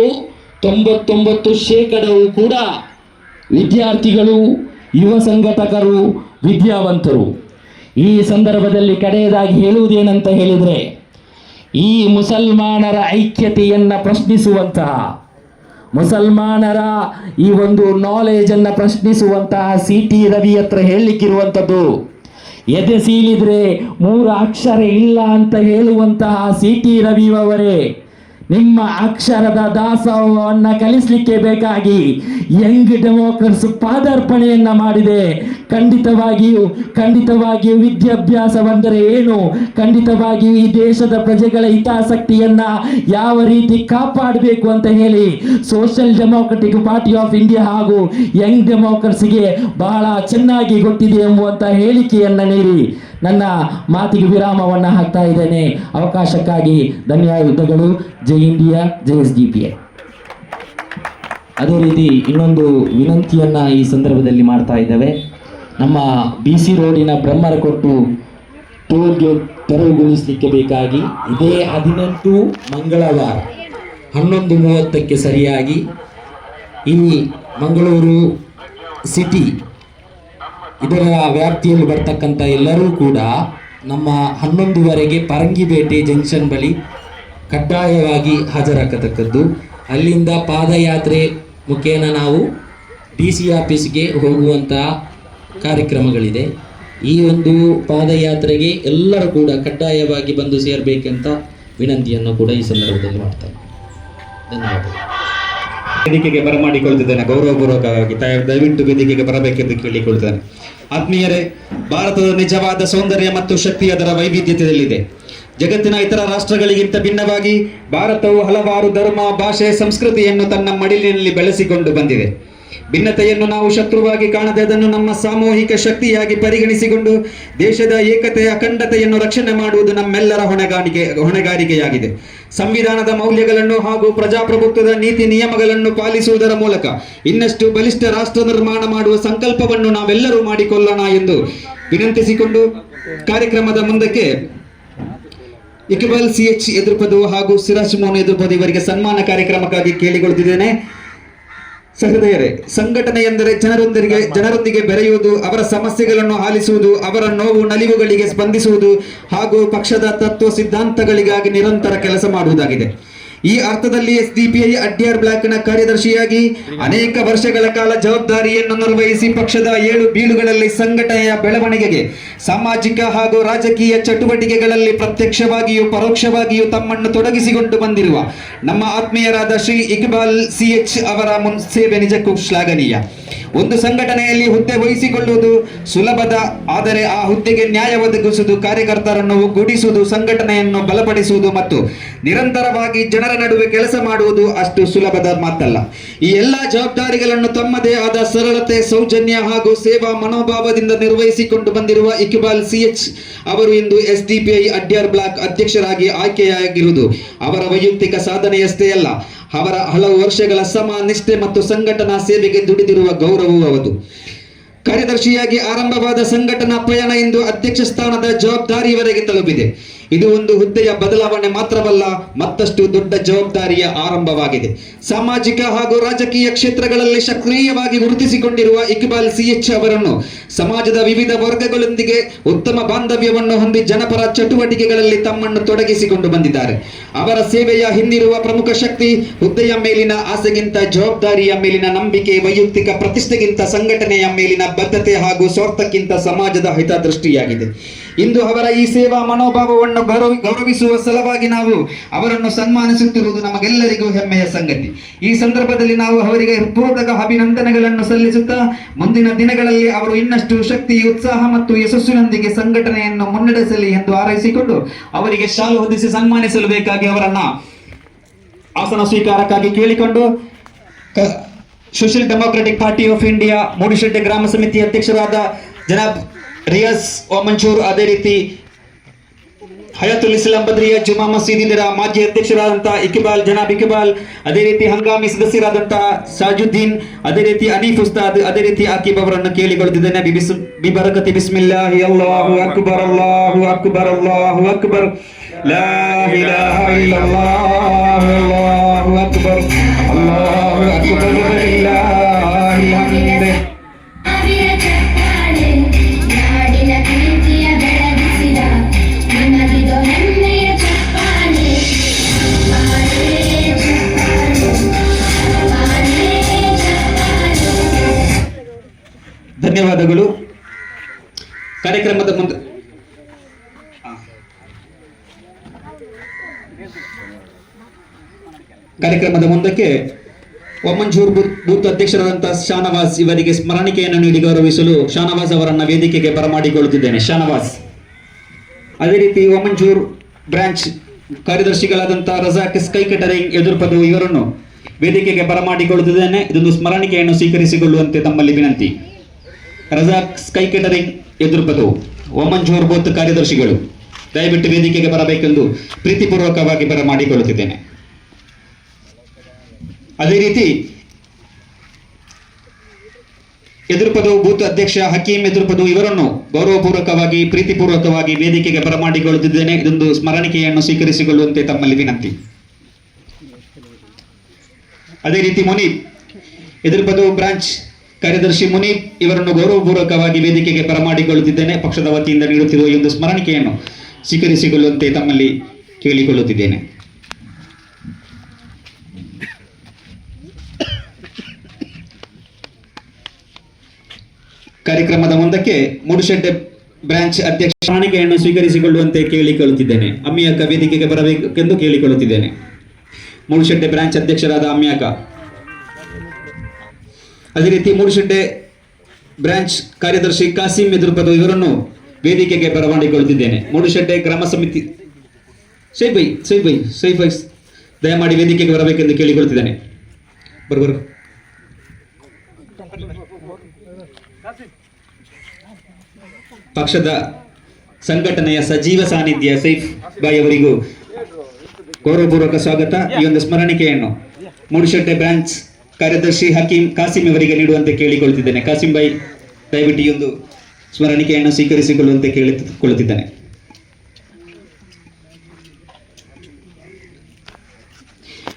99% ಕೂಡ ವಿದ್ಯಾರ್ಥಿಗಳು, ಯುವ ಸಂಘಟಕರು, ವಿದ್ಯಾವಂತರು. ಈ ಸಂದರ್ಭದಲ್ಲಿ ಕಡೆಯದಾಗಿ ಹೇಳುವುದೇನಂತ ಹೇಳಿದರೆ, ಈ ಮುಸಲ್ಮಾನರ ಐಕ್ಯತೆಯನ್ನ ಪ್ರಶ್ನಿಸುವಂತಹ, ಮುಸಲ್ಮಾನರ ಈ ಒಂದು ನಾಲೆಜ್ ಅನ್ನ ಪ್ರಶ್ನಿಸುವಂತಹ CT ರವಿ ಹತ್ರ ಹೇಳಲಿಕ್ಕಿರುವಂಥದ್ದು, ಎದೆ ಸೀಳಿದ್ರೆ 3 ಅಕ್ಷರ ಇಲ್ಲ ಅಂತ ಹೇಳುವಂತಹ CT ರವಿ ಅವರೇ, ನಿಮ್ಮ ಅಕ್ಷರದ ದಾಸೋಹವನ್ನ ಕಲಿಸಲಿಕ್ಕೆ ಬೇಕಾಗಿ ಯಂಗ್ ಡೆಮೋಕ್ರಟ್ಸ್ ಪಾದಾರ್ಪಣೆಯನ್ನ ಮಾಡಿದೆ. ಖಂಡಿತವಾಗಿಯೂ ವಿದ್ಯಾಭ್ಯಾಸವೆಂದರೆ ಏನು, ಖಂಡಿತವಾಗಿಯೂ ಈ ದೇಶದ ಪ್ರಜೆಗಳ ಹಿತಾಸಕ್ತಿಯನ್ನ ಯಾವ ರೀತಿ ಕಾಪಾಡಬೇಕು ಅಂತ ಹೇಳಿ social Democratic Party of India ಹಾಗೂ ಯಂಗ್ ಡೆಮೋಕ್ರಟ್ಸ್ಗೆ ಬಹಳ ಚೆನ್ನಾಗಿ ಗೊತ್ತಿದೆ ಎಂಬುವಂತ ಹೇಳಿಕೆಯನ್ನ ನೀಡಿ ನನ್ನ ಮಾತಿಗೆ ವಿರಾಮವನ್ನು ಹಾಕ್ತಾ ಇದ್ದೇನೆ. ಅವಕಾಶಕ್ಕಾಗಿ ಧನ್ಯವಾದಗಳು. ಜೈ ಇಂಡಿಯಾ, ಜೈ SDPI. ಅದೇ ರೀತಿ ಇನ್ನೊಂದು ವಿನಂತಿಯನ್ನ ಈ ಸಂದರ್ಭದಲ್ಲಿ ಮಾಡ್ತಾ ಇದ್ದೇವೆ. ನಮ್ಮ BC ರೋಡಿನ ಬ್ರಹ್ಮರಕೊಟ್ಟು ಟೋಲ್ಗೆ ತೆರವುಗೊಳಿಸಲಿಕ್ಕೆ ಬೇಕಾಗಿ ಇದೇ 18 ಮಂಗಳವಾರ 11:30ಕ್ಕೆ ಸರಿಯಾಗಿ ಈ ಮಂಗಳೂರು ಸಿಟಿ ಇದರ ವ್ಯಾಪ್ತಿಯಲ್ಲಿ ಬರ್ತಕ್ಕಂಥ ಎಲ್ಲರೂ ಕೂಡ ನಮ್ಮ 11:00ವರೆಗೆ ಪರಂಗಿಪೇಟೆ ಜಂಕ್ಷನ್ ಬಳಿ ಕಡ್ಡಾಯವಾಗಿ ಹಾಜರಾಗತಕ್ಕದ್ದು. ಅಲ್ಲಿಂದ ಪಾದಯಾತ್ರೆ ಮುಖೇನ ನಾವು DC ಆಫೀಸ್ಗೆ ಹೋಗುವಂತಹ ಕಾರ್ಯಕ್ರಮಗಳಿದೆ. ಈ ಒಂದು ಪಾದಯಾತ್ರೆಗೆ ಎಲ್ಲರೂ ಕೂಡ ಕಡ್ಡಾಯವಾಗಿ ಬಂದು ಸೇರಬೇಕಂತ ವಿನಂತಿಯನ್ನು ಕೂಡ ಈ ಸಂದರ್ಭದಲ್ಲಿ ಮಾಡ್ತಾರೆ. ಧನ್ಯವಾದಗಳು. ವೇದಿಕೆಗೆ ಬರಮಾಡಿಕೊಳ್ತಿದ್ದೇನೆ, ಗೌರವಪೂರ್ವಕವಾಗಿ ದಯವಿಟ್ಟು ವೇದಿಕೆಗೆ ಬರಬೇಕೆಂದು ಕೇಳಿಕೊಳ್ತೇನೆ. ಆತ್ಮೀಯರೇ, ಭಾರತದ ನಿಜವಾದ ಸೌಂದರ್ಯ ಮತ್ತು ಶಕ್ತಿ ಅದರ ವೈವಿಧ್ಯತೆಯಲ್ಲಿದೆ. ಜಗತ್ತಿನ ಇತರ ರಾಷ್ಟ್ರಗಳಿಗಿಂತ ಭಿನ್ನವಾಗಿ ಭಾರತವು ಹಲವಾರು ಧರ್ಮ, ಭಾಷೆ, ಸಂಸ್ಕೃತಿಯನ್ನು ತನ್ನ ಮಡಿಲಿನಲ್ಲಿ ಬೆಳೆಸಿಕೊಂಡು ಬಂದಿದೆ. ಭಿನ್ನತೆಯನ್ನು ನಾವು ಶತ್ರುವಾಗಿ ಕಾಣದೆ ಅದನ್ನು ನಮ್ಮ ಸಾಮೂಹಿಕ ಶಕ್ತಿಯಾಗಿ ಪರಿಗಣಿಸಿಕೊಂಡು ದೇಶದ ಏಕತೆ, ಅಖಂಡತೆಯನ್ನು ರಕ್ಷಣೆ ಮಾಡುವುದು ನಮ್ಮೆಲ್ಲರ ಹೊಣೆಗಾರಿಕೆಯಾಗಿದೆ. ಸಂವಿಧಾನದ ಮೌಲ್ಯಗಳನ್ನು ಹಾಗೂ ಪ್ರಜಾಪ್ರಭುತ್ವದ ನೀತಿ ನಿಯಮಗಳನ್ನು ಪಾಲಿಸುವುದರ ಮೂಲಕ ಇನ್ನಷ್ಟು ಬಲಿಷ್ಠ ರಾಷ್ಟ್ರ ನಿರ್ಮಾಣ ಮಾಡುವ ಸಂಕಲ್ಪವನ್ನು ನಾವೆಲ್ಲರೂ ಮಾಡಿಕೊಳ್ಳೋಣ ಎಂದು ವಿನಂತಿಸಿಕೊಂಡು ಕಾರ್ಯಕ್ರಮದ ಮುಂದಕ್ಕೆ ಇಕ್ಬಾಲ್ CH ಎದುರುಪದು ಹಾಗೂ ಸಿರಾಜ್ ಮೋಹನ್ ಎದುರುಪದು ಇವರಿಗೆ ಸನ್ಮಾನ ಕಾರ್ಯಕ್ರಮಕ್ಕಾಗಿ ಕೇಳಿಕೊಳ್ಳುತ್ತಿದ್ದೇನೆ. ಸಹೃದಯರೇ, ಸಂಘಟನೆ ಎಂದರೆ ಜನರೊಂದಿಗೆ ಬೆರೆಯುವುದು, ಅವರ ಸಮಸ್ಯೆಗಳನ್ನು ಆಲಿಸುವುದು, ಅವರ ನೋವು ನಲಿವುಗಳಿಗೆ ಸ್ಪಂದಿಸುವುದು ಹಾಗೂ ಪಕ್ಷದ ತತ್ವ ಸಿದ್ಧಾಂತಗಳಿಗಾಗಿ ನಿರಂತರ ಕೆಲಸ ಮಾಡುವುದಾಗಿದೆ. ಈ ಅರ್ಥದಲ್ಲಿ SDPI ಅಡ್ಯಾರ್ ಬ್ಲಾಕ್ನ ಕಾರ್ಯದರ್ಶಿಯಾಗಿ ಅನೇಕ ವರ್ಷಗಳ ಕಾಲ ಜವಾಬ್ದಾರಿಯನ್ನು ನಿರ್ವಹಿಸಿ ಪಕ್ಷದ 7 ಬೀಳುಗಳಲ್ಲಿ ಸಂಘಟನೆಯ ಬೆಳವಣಿಗೆಗೆ, ಸಾಮಾಜಿಕ ಹಾಗೂ ರಾಜಕೀಯ ಚಟುವಟಿಕೆಗಳಲ್ಲಿ ಪ್ರತ್ಯಕ್ಷವಾಗಿಯೂ ಪರೋಕ್ಷವಾಗಿಯೂ ತಮ್ಮನ್ನು ತೊಡಗಿಸಿಕೊಂಡು ಬಂದಿರುವ ನಮ್ಮ ಆತ್ಮೀಯರಾದ ಶ್ರೀ ಇಕ್ಬಾಲ್ CH ಅವರ ಸೇವೆ ನಿಜಕ್ಕೂ ಶ್ಲಾಘನೀಯ. ಒಂದು ಸಂಘಟನೆಯಲ್ಲಿ ಹುದ್ದೆ ವಹಿಸಿಕೊಳ್ಳುವುದು ಸುಲಭದ, ಆದರೆ ಆ ಹುದ್ದೆಗೆ ನ್ಯಾಯ ಒದಗಿಸುವುದು, ಕಾರ್ಯಕರ್ತರನ್ನು ಒಗ್ಗೂಡಿಸುವುದು, ಸಂಘಟನೆಯನ್ನು ಬಲಪಡಿಸುವುದು ಮತ್ತು ನಿರಂತರವಾಗಿ ಜನರ ನಡುವೆ ಕೆಲಸ ಮಾಡುವುದು ಅಷ್ಟು ಸುಲಭದ ಮಾತಲ್ಲ. ಈ ಎಲ್ಲಾ ಜವಾಬ್ದಾರಿಗಳನ್ನು ತಮ್ಮದೇ ಆದ ಸರಳತೆ, ಸೌಜನ್ಯ ಹಾಗೂ ಸೇವಾ ಮನೋಭಾವದಿಂದ ನಿರ್ವಹಿಸಿಕೊಂಡು ಬಂದಿರುವ ಇಕ್ಬಾಲ್ CH ಅವರು ಇಂದು SDPI ಅಡ್ಯಾರ್ ಬ್ಲಾಕ್ ಅಧ್ಯಕ್ಷರಾಗಿ ಆಯ್ಕೆಯಾಗಿರುವುದು ಅವರ ವೈಯಕ್ತಿಕ ಸಾಧನೆಯಷ್ಟೇ ಅಲ್ಲ, ಅವರ ಹಲವು ವರ್ಷಗಳ ನಿಷ್ಠೆ ಮತ್ತು ಸಂಘಟನಾ ಸೇವೆಗೆ ದುಡಿದಿರುವ ಗೌರವವೂ ಹೌದು. ಕಾರ್ಯದರ್ಶಿಯಾಗಿ ಆರಂಭವಾದ ಸಂಘಟನಾ ಪಯಣ ಇಂದು ಅಧ್ಯಕ್ಷ ಸ್ಥಾನದ ಜವಾಬ್ದಾರಿಯವರೆಗೆ ತಲುಪಿದೆ. ಇದು ಒಂದು ಹುದ್ದೆಯ ಬದಲಾವಣೆ ಮಾತ್ರವಲ್ಲ, ಮತ್ತಷ್ಟು ದೊಡ್ಡ ಜವಾಬ್ದಾರಿಯ ಆರಂಭವಾಗಿದೆ. ಸಾಮಾಜಿಕ ಹಾಗೂ ರಾಜಕೀಯ ಕ್ಷೇತ್ರಗಳಲ್ಲಿ ಸಕ್ರಿಯವಾಗಿ ಗುರುತಿಸಿಕೊಂಡಿರುವ ಇಕ್ಬಾಲ್ CH ಅವರನ್ನು ಸಮಾಜದ ವಿವಿಧ ವರ್ಗಗಳೊಂದಿಗೆ ಉತ್ತಮ ಬಾಂಧವ್ಯವನ್ನು ಹೊಂದಿ ಜನಪರ ಚಟುವಟಿಕೆಗಳಲ್ಲಿ ತಮ್ಮನ್ನು ತೊಡಗಿಸಿಕೊಂಡು ಬಂದಿದ್ದಾರೆ. ಅವರ ಸೇವೆಯ ಹಿಂದಿರುವ ಪ್ರಮುಖ ಶಕ್ತಿ ಹುದ್ದೆಯ ಮೇಲಿನ ಆಸೆಗಿಂತ ಜವಾಬ್ದಾರಿಯ ಮೇಲಿನ ನಂಬಿಕೆ, ವೈಯಕ್ತಿಕ ಪ್ರತಿಷ್ಠೆಗಿಂತ ಸಂಘಟನೆಯ ಮೇಲಿನ ಬದ್ಧತೆ ಹಾಗೂ ಸ್ವಾರ್ಥಕ್ಕಿಂತ ಸಮಾಜದ ಹಿತದೃಷ್ಟಿಯಾಗಿದೆ. ಇಂದು ಅವರ ಈ ಸೇವಾ ಮನೋಭಾವವನ್ನು ಗೌರವಿಸುವ ಸಲುವಾಗಿ ನಾವು ಅವರನ್ನು ಸನ್ಮಾನಿಸುತ್ತಿರುವುದು ನಮಗೆಲ್ಲರಿಗೂ ಹೆಮ್ಮೆಯ ಸಂಗತಿ. ಈ ಸಂದರ್ಭದಲ್ಲಿ ನಾವು ಅವರಿಗೆ ಹೃತ್ಪೂರ್ವಕ ಅಭಿನಂದನೆಗಳನ್ನು ಸಲ್ಲಿಸುತ್ತಾ ಮುಂದಿನ ದಿನಗಳಲ್ಲಿ ಅವರು ಇನ್ನಷ್ಟು ಶಕ್ತಿ, ಉತ್ಸಾಹ ಮತ್ತು ಯಶಸ್ಸಿನೊಂದಿಗೆ ಸಂಘಟನೆಯನ್ನು ಮುನ್ನಡೆಸಲಿ ಎಂದು ಹಾರೈಸಿಕೊಂಡು ಅವರಿಗೆ ಶಾಲು ಹೊದಿಸಿ ಸನ್ಮಾನಿಸಲು ಬೇಕಾಗಿ ಅವರನ್ನ ಆಸನ ಸ್ವೀಕಾರಕ್ಕಾಗಿ ಕೇಳಿಕೊಂಡು Social Democratic Party of India Moodushedde ಗ್ರಾಮ ಸಮಿತಿ ಅಧ್ಯಕ್ಷರಾದ ಜನಾಬ್ ರಿಯಾಜ್ ಮಂಜೂರ್, ಅದೇ ರೀತಿ ಹಯತುಲ್ ಇಸ್ಲಾಂ ಬದ್ರಿಯಾ ಜುಮಾ ಮಸೀದ್ ಇದರ ಮಾಜಿ ಅಧ್ಯಕ್ಷರಾದಂತಹ ಜನಾಬ್ ಇಕ್ಬಾಲ್, ಅದೇ ರೀತಿ ಹಂಗಾಮಿ ಸದಸ್ಯರಾದಂತಹ ಸಾಜುದ್ದೀನ್, ಅದೇ ರೀತಿ ಅನೀಫ್ ಉಸ್ತಾದ್, ಅದೇ ರೀತಿ ಆಕಿಬ್ ಅವರನ್ನು ಕೇಳಿಕೊಳ್ಳುತ್ತಿದ್ದೇನೆ. ಬಿಬರಕತಿ ಬಿಸ್ಮಿಲ್ಲಾಹಿ ಅಲ್ಲಾಹು ಅಕ್ಬರ್ ಅಲ್ಲಾಹು ಅಕ್ಬರ್ ಅಲ್ಲಾಹು ಅಕ್ಬರ್ ಲಾ ಇಲಾಹ ಇಲ್ಲಲ್ಲಾಹ್ ಅಲ್ಲಾಹು ಅಕ್ಬರ್ ಅಲ್ಲಾಹು ಅಕ್ಬರ್ ಲಿಲ್ಲಾಹಿಲ್ ಹಮ್ದ್. ಧನ್ಯವಾದಗಳು. ಕಾರ್ಯಕ್ರಮದ ಮುಂದಕ್ಕೆ ಒಮಂಜೂರ್ ಬೂತ್ ಅಧ್ಯಕ್ಷರಾದಂತಹ ಶಾನವಾಸ್ ಇವರಿಗೆ ಸ್ಮರಣಿಕೆಯನ್ನು ನೀಡಿ ಗೌರವಿಸಲು ಶಾನವಾಸ್ ಅವರನ್ನ ವೇದಿಕೆಗೆ ಬರಮಾಡಿಕೊಳ್ಳುತ್ತಿದ್ದೇನೆ. ಶಾನವಾಸ್. ಅದೇ ರೀತಿ ಒಮಂಜೂರ್ ಬ್ರಾಂಚ್ ಕಾರ್ಯದರ್ಶಿಗಳಾದಂತಹ ರಜಾಕ್ ಸ್ಕೈ ಕೆಟರಿಂಗ್ ಎದುರುಪದು ಇವರನ್ನು ವೇದಿಕೆಗೆ ಬರಮಾಡಿಕೊಳ್ಳುತ್ತಿದ್ದೇನೆ. ಇದೊಂದು ಸ್ಮರಣಿಕೆಯನ್ನು ಸ್ವೀಕರಿಸಿಕೊಳ್ಳುವಂತೆ ತಮ್ಮಲ್ಲಿ ವಿನಂತಿ. ರಜಾಕ್ ಸ್ಕೈ ಕೆಟರಿಂಗ್ ಎದುರುಪದು ಒಮಂಜೂರ್ ಬೂತ್ ಕಾರ್ಯದರ್ಶಿಗಳು ದಯವಿಟ್ಟು ವೇದಿಕೆಗೆ ಬರಬೇಕೆಂದು ಪ್ರೀತಿಪೂರ್ವಕವಾಗಿ ಬರಮಾಡಿಕೊಳ್ಳುತ್ತಿದ್ದೇನೆ. ಅದೇ ರೀತಿ ಎದುರುಪದು ಬೂತ್ ಅಧ್ಯಕ್ಷ ಹಕೀಂ ಎದುರುಪದು ಇವರನ್ನು ಗೌರವಪೂರ್ವಕವಾಗಿ ಪ್ರೀತಿಪೂರ್ವಕವಾಗಿ ವೇದಿಕೆಗೆ ಬರಮಾಡಿಕೊಳ್ಳುತ್ತಿದ್ದೇನೆ. ಇದೊಂದು ಸ್ಮರಣಿಕೆಯನ್ನು ಸ್ವೀಕರಿಸಿಕೊಳ್ಳುವಂತೆ ತಮ್ಮಲ್ಲಿ ವಿನಂತಿ. ಅದೇ ರೀತಿ ಮುನೀಬ್ ಎದುರುಪದು ಬ್ರಾಂಚ್ ಕಾರ್ಯದರ್ಶಿ ಮುನೀಬ್ ಇವರನ್ನು ಗೌರವಪೂರ್ವಕವಾಗಿ ವೇದಿಕೆಗೆ ಬರಮಾಡಿಕೊಳ್ಳುತ್ತಿದ್ದೇನೆ. ಪಕ್ಷದ ವತಿಯಿಂದ ನೀಡುತ್ತಿರುವ ಈ ಒಂದು ಸ್ಮರಣಿಕೆಯನ್ನು ಸ್ವೀಕರಿಸಿಕೊಳ್ಳುವಂತೆ ತಮ್ಮಲ್ಲಿ ಕೇಳಿಕೊಳ್ಳುತ್ತಿದ್ದೇನೆ. ಕಾರ್ಯಕ್ರಮದ ಮುಂದಕ್ಕೆ ಮೂಡುಶೆಡ್ಡೆ ಬ್ರಾಂಚ್ ಅಧ್ಯಕ್ಷ ಸ್ಮರಣಿಕೆಯನ್ನು ಸ್ವೀಕರಿಸಿಕೊಳ್ಳುವಂತೆ ಕೇಳಿಕೊಳ್ಳುತ್ತಿದ್ದೇನೆ. ಅಮ್ಮಿಯಕ್ಕ ವೇದಿಕೆಗೆ ಬರಬೇಕೆಂದು ಕೇಳಿಕೊಳ್ಳುತ್ತಿದ್ದೇನೆ. ಮೂಡುಶೆಡ್ಡೆ ಬ್ರಾಂಚ್ ಅಧ್ಯಕ್ಷರಾದ ಅಮ್ಮಿಯಕ್ಕ, ಅದೇ ರೀತಿ ಮೂಡುಶೆಡ್ಡೆ ಬ್ರಾಂಚ್ ಕಾರ್ಯದರ್ಶಿ ಕಾಸಿಂ ಎದುರುಪದ ಇವರನ್ನು ವೇದಿಕೆಗೆ ಬರಮಾಡಿಕೊಳ್ಳುತ್ತಿದ್ದೇನೆ. ಮೂಡುಶೆಟ್ಟೆ ಗ್ರಾಮ ಸಮಿತಿ ಸೈಫೈ ದಯಮಾಡಿ ವೇದಿಕೆಗೆ ಬರಬೇಕೆಂದು ಕೇಳಿಕೊಳ್ಳುತ್ತಿದ್ದೇನೆ. ಬರು ಪಕ್ಷದ ಸಂಘಟನೆಯ ಸಜೀವ ಸಾನ್ನಿಧ್ಯ ಸೈಫ್ ಬಾಯ್ ಅವರಿಗೂ ಗೌರವಪೂರ್ವಕ ಸ್ವಾಗತ. ಈ ಒಂದು ಸ್ಮರಣಿಕೆಯನ್ನು ಮೂಡುಶೆಟ್ಟೆ ಬ್ರಾಂಚ್ ಕಾರ್ಯದರ್ಶಿ ಕಾಸಿಂ ಅವರಿಗೆ ನೀಡುವಂತೆ ಕೇಳಿಕೊಳ್ಳುತ್ತಿದ್ದೇನೆ. ಕಾಸಿಂ ಬಾಯ್ ದಯವಿಟ್ಟು ಈ ಒಂದು ಸ್ಮರಣಿಕೆಯನ್ನು ಸ್ವೀಕರಿಸಿಕೊಳ್ಳುವಂತೆ ಕೇಳಿಕೊಳ್ಳುತ್ತಿದ್ದೇನೆ.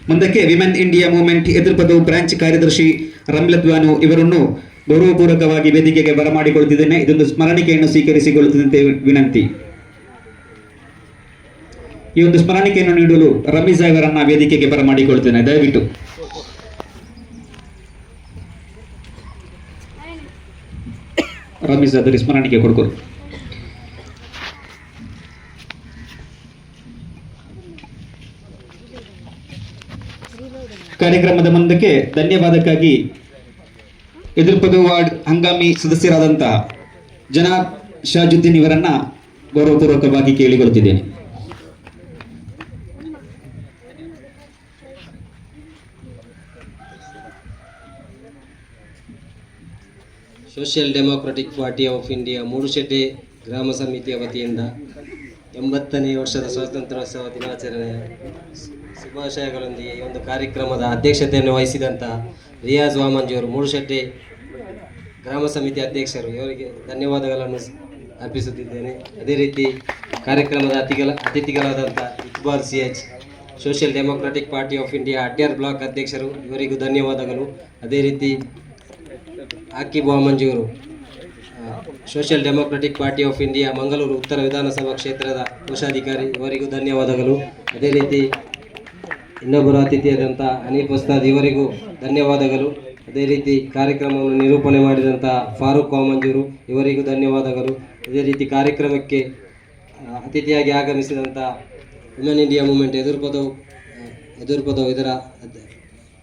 ಮುಂದಕ್ಕೆ ವಿಮೆನ್ ಇಂಡಿಯಾ ಮೂವ್ಮೆಂಟ್ ಎದುರುಪದವು ಬ್ರಾಂಚ್ ಕಾರ್ಯದರ್ಶಿ ರಮ್ಲತ್ ಬಾನು ಇವರನ್ನು ಗೌರವಪೂರ್ವಕವಾಗಿ ವೇದಿಕೆಗೆ ಬರಮಾಡಿಕೊಳ್ಳುತ್ತಿದ್ದೇನೆ. ಇದೊಂದು ಸ್ಮರಣಿಕೆಯನ್ನು ಸ್ವೀಕರಿಸಿಕೊಳ್ಳುತ್ತಿದ್ದಂತೆ ವಿನಂತಿ. ಈ ಒಂದು ಸ್ಮರಣಿಕೆಯನ್ನು ನೀಡಲು ರಮೀಜಾ ಇವರನ್ನ ವೇದಿಕೆಗೆ ಬರಮಾಡಿಕೊಳ್ಳುತ್ತೇನೆ. ದಯವಿಟ್ಟು ರಮೀಜಾ ಅದರ ಸ್ಮರಣಿಕೆ ಕೊಡ್ಕೊಡು. ಕಾರ್ಯಕ್ರಮದ ಮುಂದಕ್ಕೆ ಧನ್ಯವಾದಕ್ಕಾಗಿ ಎದುರುಪದ ವಾರ್ಡ್ ಹಂಗಾಮಿ ಸದಸ್ಯರಾದಂತಹ ಜನಾಬ್ ಶಾಜುದ್ದೀನ್ ಇವರನ್ನ ಗೌರವಪೂರ್ವಕವಾಗಿ ಕೇಳಿಕೊಳ್ಳುತ್ತಿದ್ದೇನೆ. Social Democratic Party of India Moodushedde ಗ್ರಾಮ ಸಮಿತಿಯ ವತಿಯಿಂದ 80ನೇ ವರ್ಷದ ಸ್ವಾತಂತ್ರ್ಯೋತ್ಸವ ದಿನಾಚರಣೆಯ ಶುಭಾಶಯಗಳೊಂದಿಗೆ ಈ ಒಂದು ಕಾರ್ಯಕ್ರಮದ ಅಧ್ಯಕ್ಷತೆಯನ್ನು ವಹಿಸಿದಂತಹ ರಿಯಾಜ್ ವಾಮಂಜಿಯವರು ಮೂಡುಶೆಟ್ಟೆ ಗ್ರಾಮ ಸಮಿತಿ ಅಧ್ಯಕ್ಷರು ಇವರಿಗೆ ಧನ್ಯವಾದಗಳನ್ನು ಅರ್ಪಿಸುತ್ತಿದ್ದೇನೆ. ಅದೇ ರೀತಿ ಕಾರ್ಯಕ್ರಮದ ಅತಿಥಿಗಳಾದಂಥ Iqbal CH Social Democratic Party of India Adyar block ಅಧ್ಯಕ್ಷರು ಇವರಿಗೂ ಧನ್ಯವಾದಗಳು. ಅದೇ ರೀತಿ ಆಕಿಬ್ ವಾಮಂಜಿಯವರು Social Democratic Party of India Mangaluru ಉತ್ತರ ವಿಧಾನಸಭಾ ಕ್ಷೇತ್ರದ ಕೋಶಾಧಿಕಾರಿ ಇವರಿಗೂ ಧನ್ಯವಾದಗಳು. ಅದೇ ರೀತಿ ಇನ್ನೊಬ್ಬರು ಅತಿಥಿಯಾದಂಥ ಹನೀಫ್ ಉಸ್ತಾದ್ ಇವರಿಗೂ ಧನ್ಯವಾದಗಳು. ಅದೇ ರೀತಿ ಕಾರ್ಯಕ್ರಮವನ್ನು ನಿರೂಪಣೆ ಮಾಡಿದಂಥ ಫಾರೂಕ್ ವಾಮಂಜೂರು ಇವರಿಗೂ ಧನ್ಯವಾದಗಳು. ಅದೇ ರೀತಿ ಕಾರ್ಯಕ್ರಮಕ್ಕೆ ಅತಿಥಿಯಾಗಿ ಆಗಮಿಸಿದಂಥ ವಿಮೆನ್ ಇಂಡಿಯಾ ಮೂವ್ಮೆಂಟ್ ಎದುರುಪದವು ಇದರ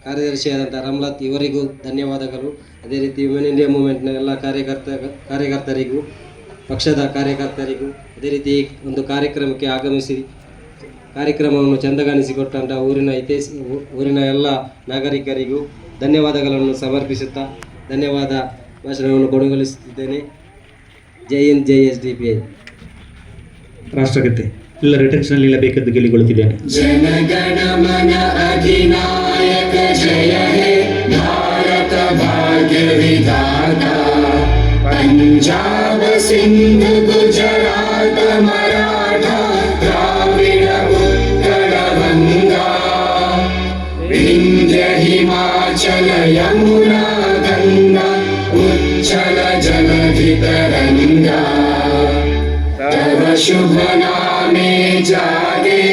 ಕಾರ್ಯದರ್ಶಿಯಾದಂಥ ರಮ್ಲತ್ ಇವರಿಗೂ ಧನ್ಯವಾದಗಳು. ಅದೇ ರೀತಿ ವಿಮೆನ್ ಇಂಡಿಯಾ ಮೂವ್ಮೆಂಟ್ನ ಎಲ್ಲ ಕಾರ್ಯಕರ್ತರಿಗೂ ಪಕ್ಷದ ಕಾರ್ಯಕರ್ತರಿಗೂ ಅದೇ ರೀತಿ ಒಂದು ಕಾರ್ಯಕ್ರಮಕ್ಕೆ ಆಗಮಿಸಿ ಕಾರ್ಯಕ್ರಮವನ್ನು ಚಂದಗಾಣಿಸಿಕೊಟ್ಟಂಥ ಊರಿನ ಎಲ್ಲ ನಾಗರಿಕರಿಗೂ ಧನ್ಯವಾದಗಳನ್ನು ಸಮರ್ಪಿಸುತ್ತಾ ಧನ್ಯವಾದ ಭಾಷಣವನ್ನು ಕೊನೆಗೊಳಿಸುತ್ತಿದ್ದೇನೆ. ಜೈ ಹಿಂದ್, ಜೈ SDPI. ರಾಷ್ಟ್ರಗೀತೆ ಎಲ್ಲರ ಟೆನ್ಷನ್ ಇಲ್ಲಬೇಕೆಂದು ಕೇಳಿಕೊಳ್ಳುತ್ತಿದ್ದೇನೆ. ಜನಗಣ ಮನ ಅಧಿನಾಯಕ ಜಯ ಹೇ ಭಾರತ ಭಾಗ್ಯ ವಿಧಾತ ಪಂಜಾಬ ಸಿಂಧು ಗುಜರಾತ ಮರಾಠ ದ್ರಾವಿಡ ಉತ್ಕಳ ಗಂಗಾ ವಿಂಧ್ಯ ಹಿಮಾಚಲ ಯಮುನಾ ಗಂಗಾ ಉಚ್ಛಲ ಜಲಧಿ ತರಂಗಾ तव शुभ नामे जागे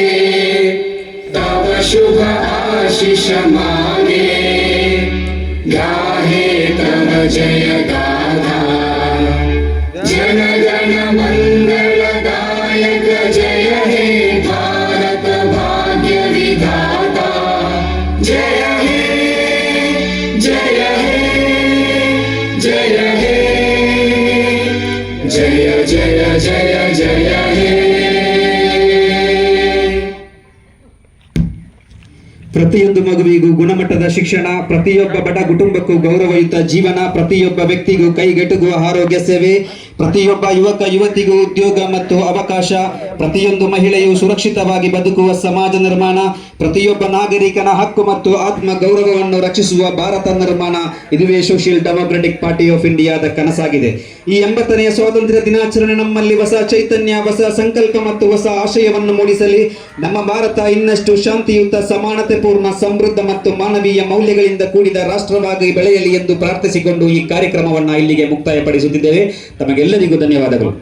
तव शुभ आशीष मांगे गाहे तव जय गाथा जन गण मंगलदायक जय हे भारत भाग्य विधाता जय हे जय हे जय हे जय जय जय जय हे. ಪ್ರತಿಯೊಂದು ಮಗುವಿಗೂ ಗುಣಮಟ್ಟದ ಶಿಕ್ಷಣ, ಪ್ರತಿಯೊಬ್ಬ ಬಡ ಕುಟುಂಬಕ್ಕೂ ಗೌರವಯುತ ಜೀವನ, ಪ್ರತಿಯೊಬ್ಬ ವ್ಯಕ್ತಿಗೂ ಕೈಗೆಟುಕುವ ಆರೋಗ್ಯ ಸೇವೆ, ಪ್ರತಿಯೊಬ್ಬ ಯುವಕ ಯುವತಿಗೂ ಉದ್ಯೋಗ ಮತ್ತು ಅವಕಾಶ, ಪ್ರತಿಯೊಂದು ಮಹಿಳೆಯು ಸುರಕ್ಷಿತವಾಗಿ ಬದುಕುವ ಸಮಾಜ ನಿರ್ಮಾಣ, ಪ್ರತಿಯೊಬ್ಬ ನಾಗರಿಕನ ಹಕ್ಕು ಮತ್ತು ಆತ್ಮ ಗೌರವವನ್ನು ರಕ್ಷಿಸುವ ಭಾರತ ನಿರ್ಮಾಣ, ಇದುವೇ ಸೋಷಿಯಲ್ ಡೆಮೊಕ್ರೆಟಿಕ್ ಪಾರ್ಟಿ ಆಫ್ ಇಂಡಿಯಾದ ಕನಸಾಗಿದೆ. ಈ 80ನೇ ಸ್ವಾತಂತ್ರ್ಯ ದಿನಾಚರಣೆ ನಮ್ಮಲ್ಲಿ ಹೊಸ ಚೈತನ್ಯ, ಹೊಸ ಸಂಕಲ್ಪ ಮತ್ತು ಹೊಸ ಆಶಯವನ್ನು ಮೂಡಿಸಲಿ. ನಮ್ಮ ಭಾರತ ಇನ್ನಷ್ಟು ಶಾಂತಿಯುತ, ಸಮಾನತೆಪೂರ್ಣ, ಸಮೃದ್ಧ ಮತ್ತು ಮಾನವೀಯ ಮೌಲ್ಯಗಳಿಂದ ಕೂಡಿದ ರಾಷ್ಟ್ರವಾಗಿ ಬೆಳೆಯಲಿ ಎಂದು ಪ್ರಾರ್ಥಿಸಿಕೊಂಡು ಈ ಕಾರ್ಯಕ್ರಮವನ್ನು ಇಲ್ಲಿಗೆ ಮುಕ್ತಾಯಪಡಿಸುತ್ತಿದ್ದೇವೆ. ತಮಗೆಲ್ಲರಿಗೂ ಧನ್ಯವಾದಗಳು.